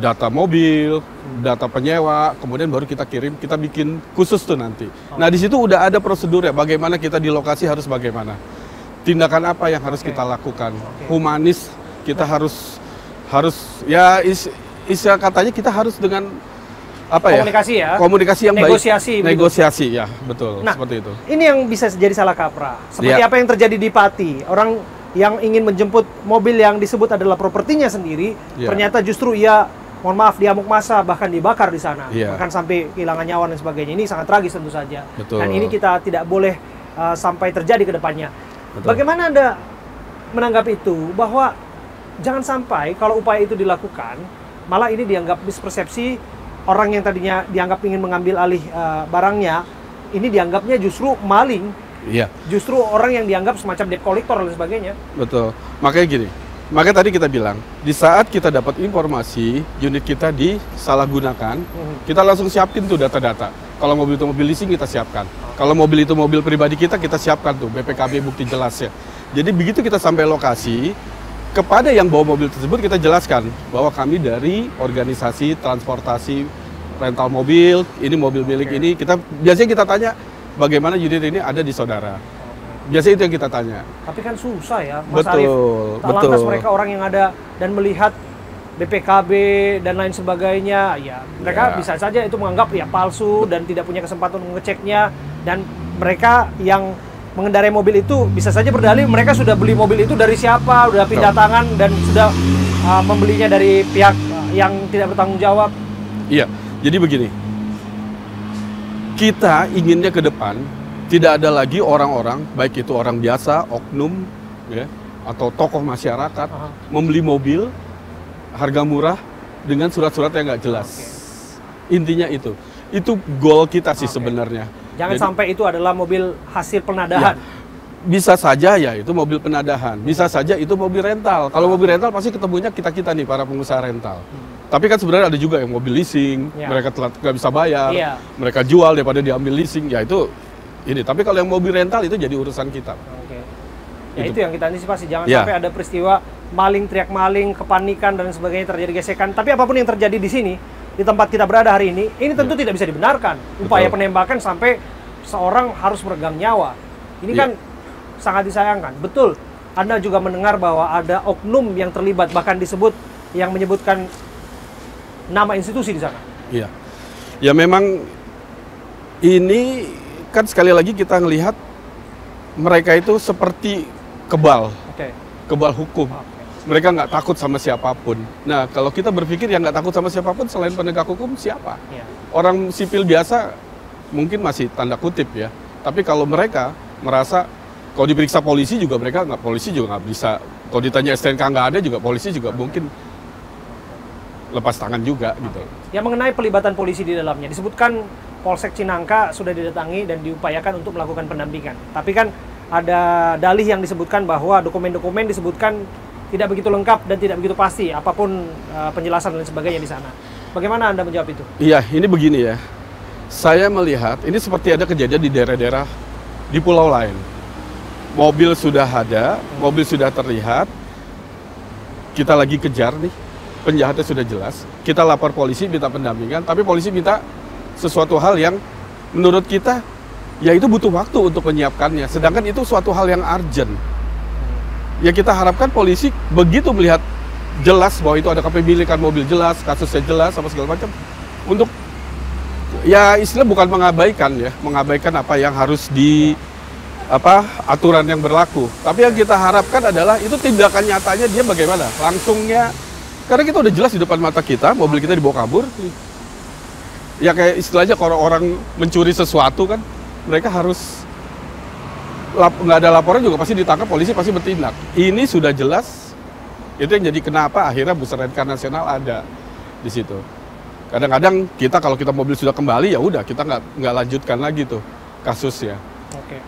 H: data mobil, data penyewa, kemudian baru kita kirim, kita bikin khusus tuh nanti. Nah di situ udah ada prosedurnya, bagaimana kita di lokasi harus bagaimana. Tindakan apa yang harus kita lakukan. Humanis, kita harus ya istilah katanya kita harus dengan apa
A: komunikasi
H: ya? Komunikasi yang
A: negosiasi,
H: baik. Negosiasi, ya betul.
A: Nah,
H: seperti itu.
A: Ini yang bisa jadi salah kaprah. Seperti apa yang terjadi di Pati. Orang yang ingin menjemput mobil yang disebut adalah propertinya sendiri, ternyata justru ia, mohon maaf, diamuk massa, bahkan dibakar di sana. Bahkan sampai kehilangan nyawa dan sebagainya. Ini sangat tragis tentu saja.
H: Betul.
A: Dan ini kita tidak boleh sampai terjadi ke depannya. Bagaimana Anda menanggapi itu? Bahwa jangan sampai kalau upaya itu dilakukan, malah ini dianggap mispersepsi, orang yang tadinya dianggap ingin mengambil alih barangnya, ini dianggapnya justru maling.
H: Iya.
A: Justru orang yang dianggap semacam debt collector dan sebagainya.
H: Betul. Makanya gini, makanya tadi kita bilang, di saat kita dapat informasi unit kita disalahgunakan, kita langsung siapin tuh data-data. Kalau mobil itu mobil leasing kita siapkan. Kalau mobil itu mobil pribadi kita siapkan tuh BPKB bukti jelasnya. Jadi begitu kita sampai lokasi, kepada yang bawa mobil tersebut kita jelaskan bahwa kami dari organisasi transportasi rental mobil, ini mobil milik ini. Biasanya kita tanya bagaimana unit ini ada di saudara. Biasanya itu yang kita tanya.
A: Tapi kan susah ya, Mas Arief. Lantas mereka orang yang ada dan melihat BPKB dan lain sebagainya, ya mereka bisa saja itu menganggap ya palsu dan tidak punya kesempatan mengeceknya. Dan mereka yang mengendarai mobil itu bisa saja berdalih mereka sudah beli mobil itu dari siapa, sudah pindah tangan dan sudah membelinya dari pihak yang tidak bertanggung jawab.
H: Iya, jadi begini, kita inginnya ke depan tidak ada lagi orang-orang, baik itu orang biasa, oknum, ya, atau tokoh masyarakat membeli mobil harga murah dengan surat-surat yang nggak jelas. Intinya itu goal kita sih sebenarnya.
A: Jangan sampai itu adalah mobil hasil penadahan.
H: Ya, bisa saja ya itu mobil penadahan, bisa saja itu mobil rental. Kalau mobil rental pasti ketemunya kita nih para pengusaha rental. Tapi kan sebenarnya ada juga yang mobil leasing, mereka telat nggak bisa bayar, mereka jual daripada diambil leasing, ya itu ini. Tapi kalau yang mobil rental itu jadi urusan kita.
A: Ya itu yang kita antisipasi, jangan sampai ada peristiwa maling, teriak maling, kepanikan dan sebagainya, terjadi gesekan. Tapi apapun yang terjadi di sini, di tempat kita berada hari ini tidak bisa dibenarkan. Upaya penembakan sampai seorang harus meregang nyawa. Ini kan sangat disayangkan. Betul, Anda juga mendengar bahwa ada oknum yang terlibat, bahkan disebut yang menyebutkan nama institusi di sana.
H: Iya, ya memang ini kan sekali lagi kita ngelihat mereka itu seperti kebal hukum. Mereka nggak takut sama siapapun. Nah, kalau kita berpikir yang nggak takut sama siapapun selain penegak hukum siapa? Orang sipil biasa mungkin masih tanda kutip ya. Tapi kalau mereka merasa kalau diperiksa polisi juga mereka polisi juga nggak bisa Kalau ditanya STNK nggak ada juga, polisi juga mungkin lepas tangan juga gitu.
A: Yang mengenai pelibatan polisi di dalamnya, disebutkan Polsek Cinangka sudah didatangi dan diupayakan untuk melakukan pendampingan. Tapi kan ada dalih yang disebutkan bahwa dokumen-dokumen disebutkan tidak begitu lengkap dan tidak begitu pasti apapun penjelasan dan sebagainya di sana. Bagaimana Anda menjawab itu?
H: Iya, ini begini ya. Saya melihat ini seperti ada kejadian di daerah-daerah di pulau lain. Mobil sudah ada, mobil sudah terlihat. Kita lagi kejar nih, penjahatnya sudah jelas. Kita lapor polisi, minta pendampingan, tapi polisi minta sesuatu hal yang menurut kita ya itu butuh waktu untuk menyiapkannya. Sedangkan itu suatu hal yang urgent. Ya kita harapkan polisi begitu melihat jelas bahwa itu ada kepemilikan mobil jelas, kasusnya jelas, apa segala macam. Untuk ya istilah bukan mengabaikan ya, mengabaikan apa yang harus aturan yang berlaku. Tapi yang kita harapkan adalah itu tindakan nyatanya dia bagaimana, langsungnya. Karena kita udah jelas di depan mata kita, mobil kita dibawa kabur. Ya kayak istilahnya kalau orang mencuri sesuatu kan, mereka harus nggak ada laporan juga pasti ditangkap, polisi pasti bertindak. Ini sudah jelas, itu yang jadi kenapa akhirnya bus rental nasional ada di situ. Kadang-kadang kita kalau kita mobil sudah kembali ya udah kita nggak lanjutkan lagi tuh kasusnya.
A: Oke.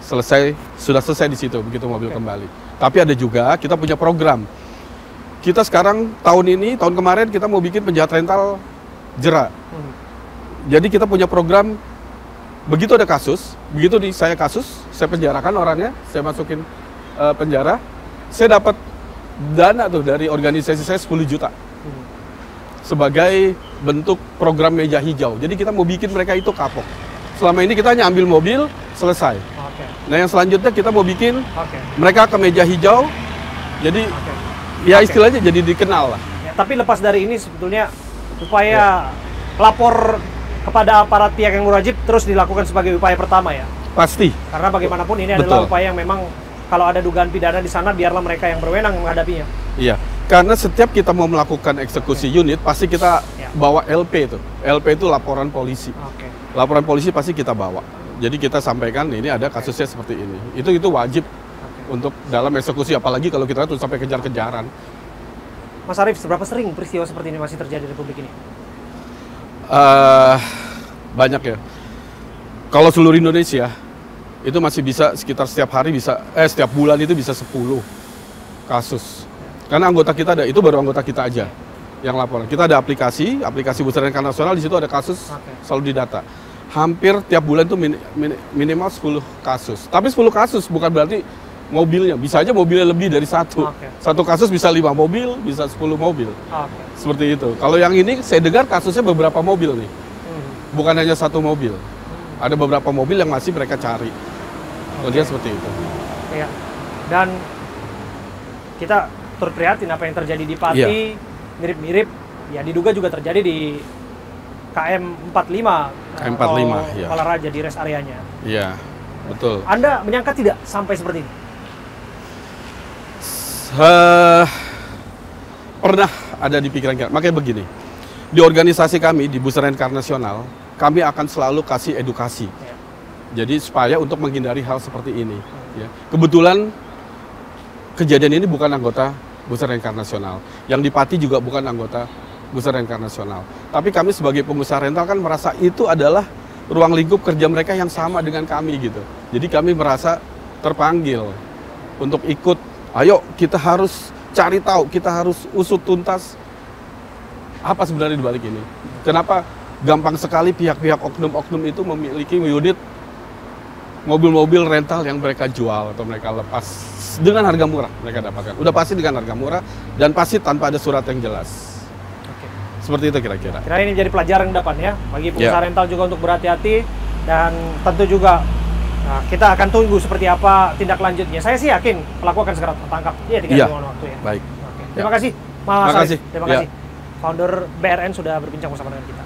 H: Sudah selesai di situ begitu mobil kembali. Tapi ada juga kita punya program. Kita sekarang tahun kemarin kita mau bikin penjahat rental jera. Jadi kita punya program begitu ada kasus, begitu saya penjarakan orangnya, saya masukin penjara, saya dapat dana tuh dari organisasi saya 10 juta. Sebagai bentuk program meja hijau. Jadi kita mau bikin mereka itu kapok. Selama ini kita hanya ambil mobil, selesai. Nah yang selanjutnya kita mau bikin mereka ke meja hijau, jadi ya istilahnya jadi dikenal lah.
A: Ya, tapi lepas dari ini sebetulnya upaya lapor kepada aparat pihak yang berwajib terus dilakukan sebagai upaya pertama ya?
H: Pasti.
A: Karena bagaimanapun ini adalah upaya yang memang kalau ada dugaan pidana di sana biarlah mereka yang berwenang menghadapinya.
H: Iya, karena setiap kita mau melakukan eksekusi unit pasti kita bawa LP itu. LP itu laporan polisi. Laporan polisi pasti kita bawa. Jadi kita sampaikan ini ada kasusnya seperti ini. Itu wajib untuk dalam eksekusi, apalagi kalau kita tuh sampai kejar-kejaran.
A: Mas Arief, seberapa sering peristiwa seperti ini masih terjadi di Republik ini?
H: Banyak ya. Kalau seluruh Indonesia itu masih bisa sekitar setiap bulan itu bisa 10 kasus. Karena anggota kita ada, itu baru anggota kita aja yang laporan. Kita ada aplikasi bus rental nasional, di situ ada kasus selalu didata. Hampir tiap bulan itu minimal 10 kasus. Tapi 10 kasus bukan berarti mobilnya, bisa aja mobilnya lebih dari satu. Satu kasus bisa 5 mobil, bisa 10 mobil. Seperti itu. Kalau yang ini saya dengar kasusnya beberapa mobil nih. Bukan hanya satu mobil. Ada beberapa mobil yang masih mereka cari. Dia seperti itu.
A: Iya. Dan kita turut prihatin apa yang terjadi di Pati, mirip-mirip ya diduga juga terjadi di KM 45
H: ya.
A: Palaraja di rest areanya.
H: Iya, betul.
A: Anda menyangka tidak sampai seperti ini?
H: Pernah ada di pikiran kita. Makanya begini, di organisasi kami, di Bus Rental Nasional, kami akan selalu kasih edukasi. Jadi supaya untuk menghindari hal seperti ini. Ya. Kebetulan kejadian ini bukan anggota Bus Rental Nasional. Yang di Pati juga bukan anggota Bus Rental Nasional. Tapi kami sebagai pengusaha rental kan merasa itu adalah ruang lingkup kerja mereka yang sama dengan kami gitu. Jadi kami merasa terpanggil untuk ikut. Ayo kita harus cari tahu, kita harus usut tuntas apa sebenarnya di balik ini. Kenapa gampang sekali pihak-pihak oknum-oknum itu memiliki unit mobil-mobil rental yang mereka jual atau mereka lepas dengan harga murah mereka dapatkan. Udah pasti dengan harga murah dan pasti tanpa ada surat yang jelas. Seperti itu kira-kira.
A: Kira ini menjadi pelajaran ke depan ya bagi pengusaha rental juga untuk berhati-hati dan tentu juga kita akan tunggu seperti apa tindak lanjutnya. Saya sih yakin pelaku akan segera tertangkap. Iya, tinggal waktu ya.
H: Baik.
A: Terima kasih, Mas Arief. Terima kasih.
H: Ya.
A: Founder BRN sudah berbincang bersama dengan kita.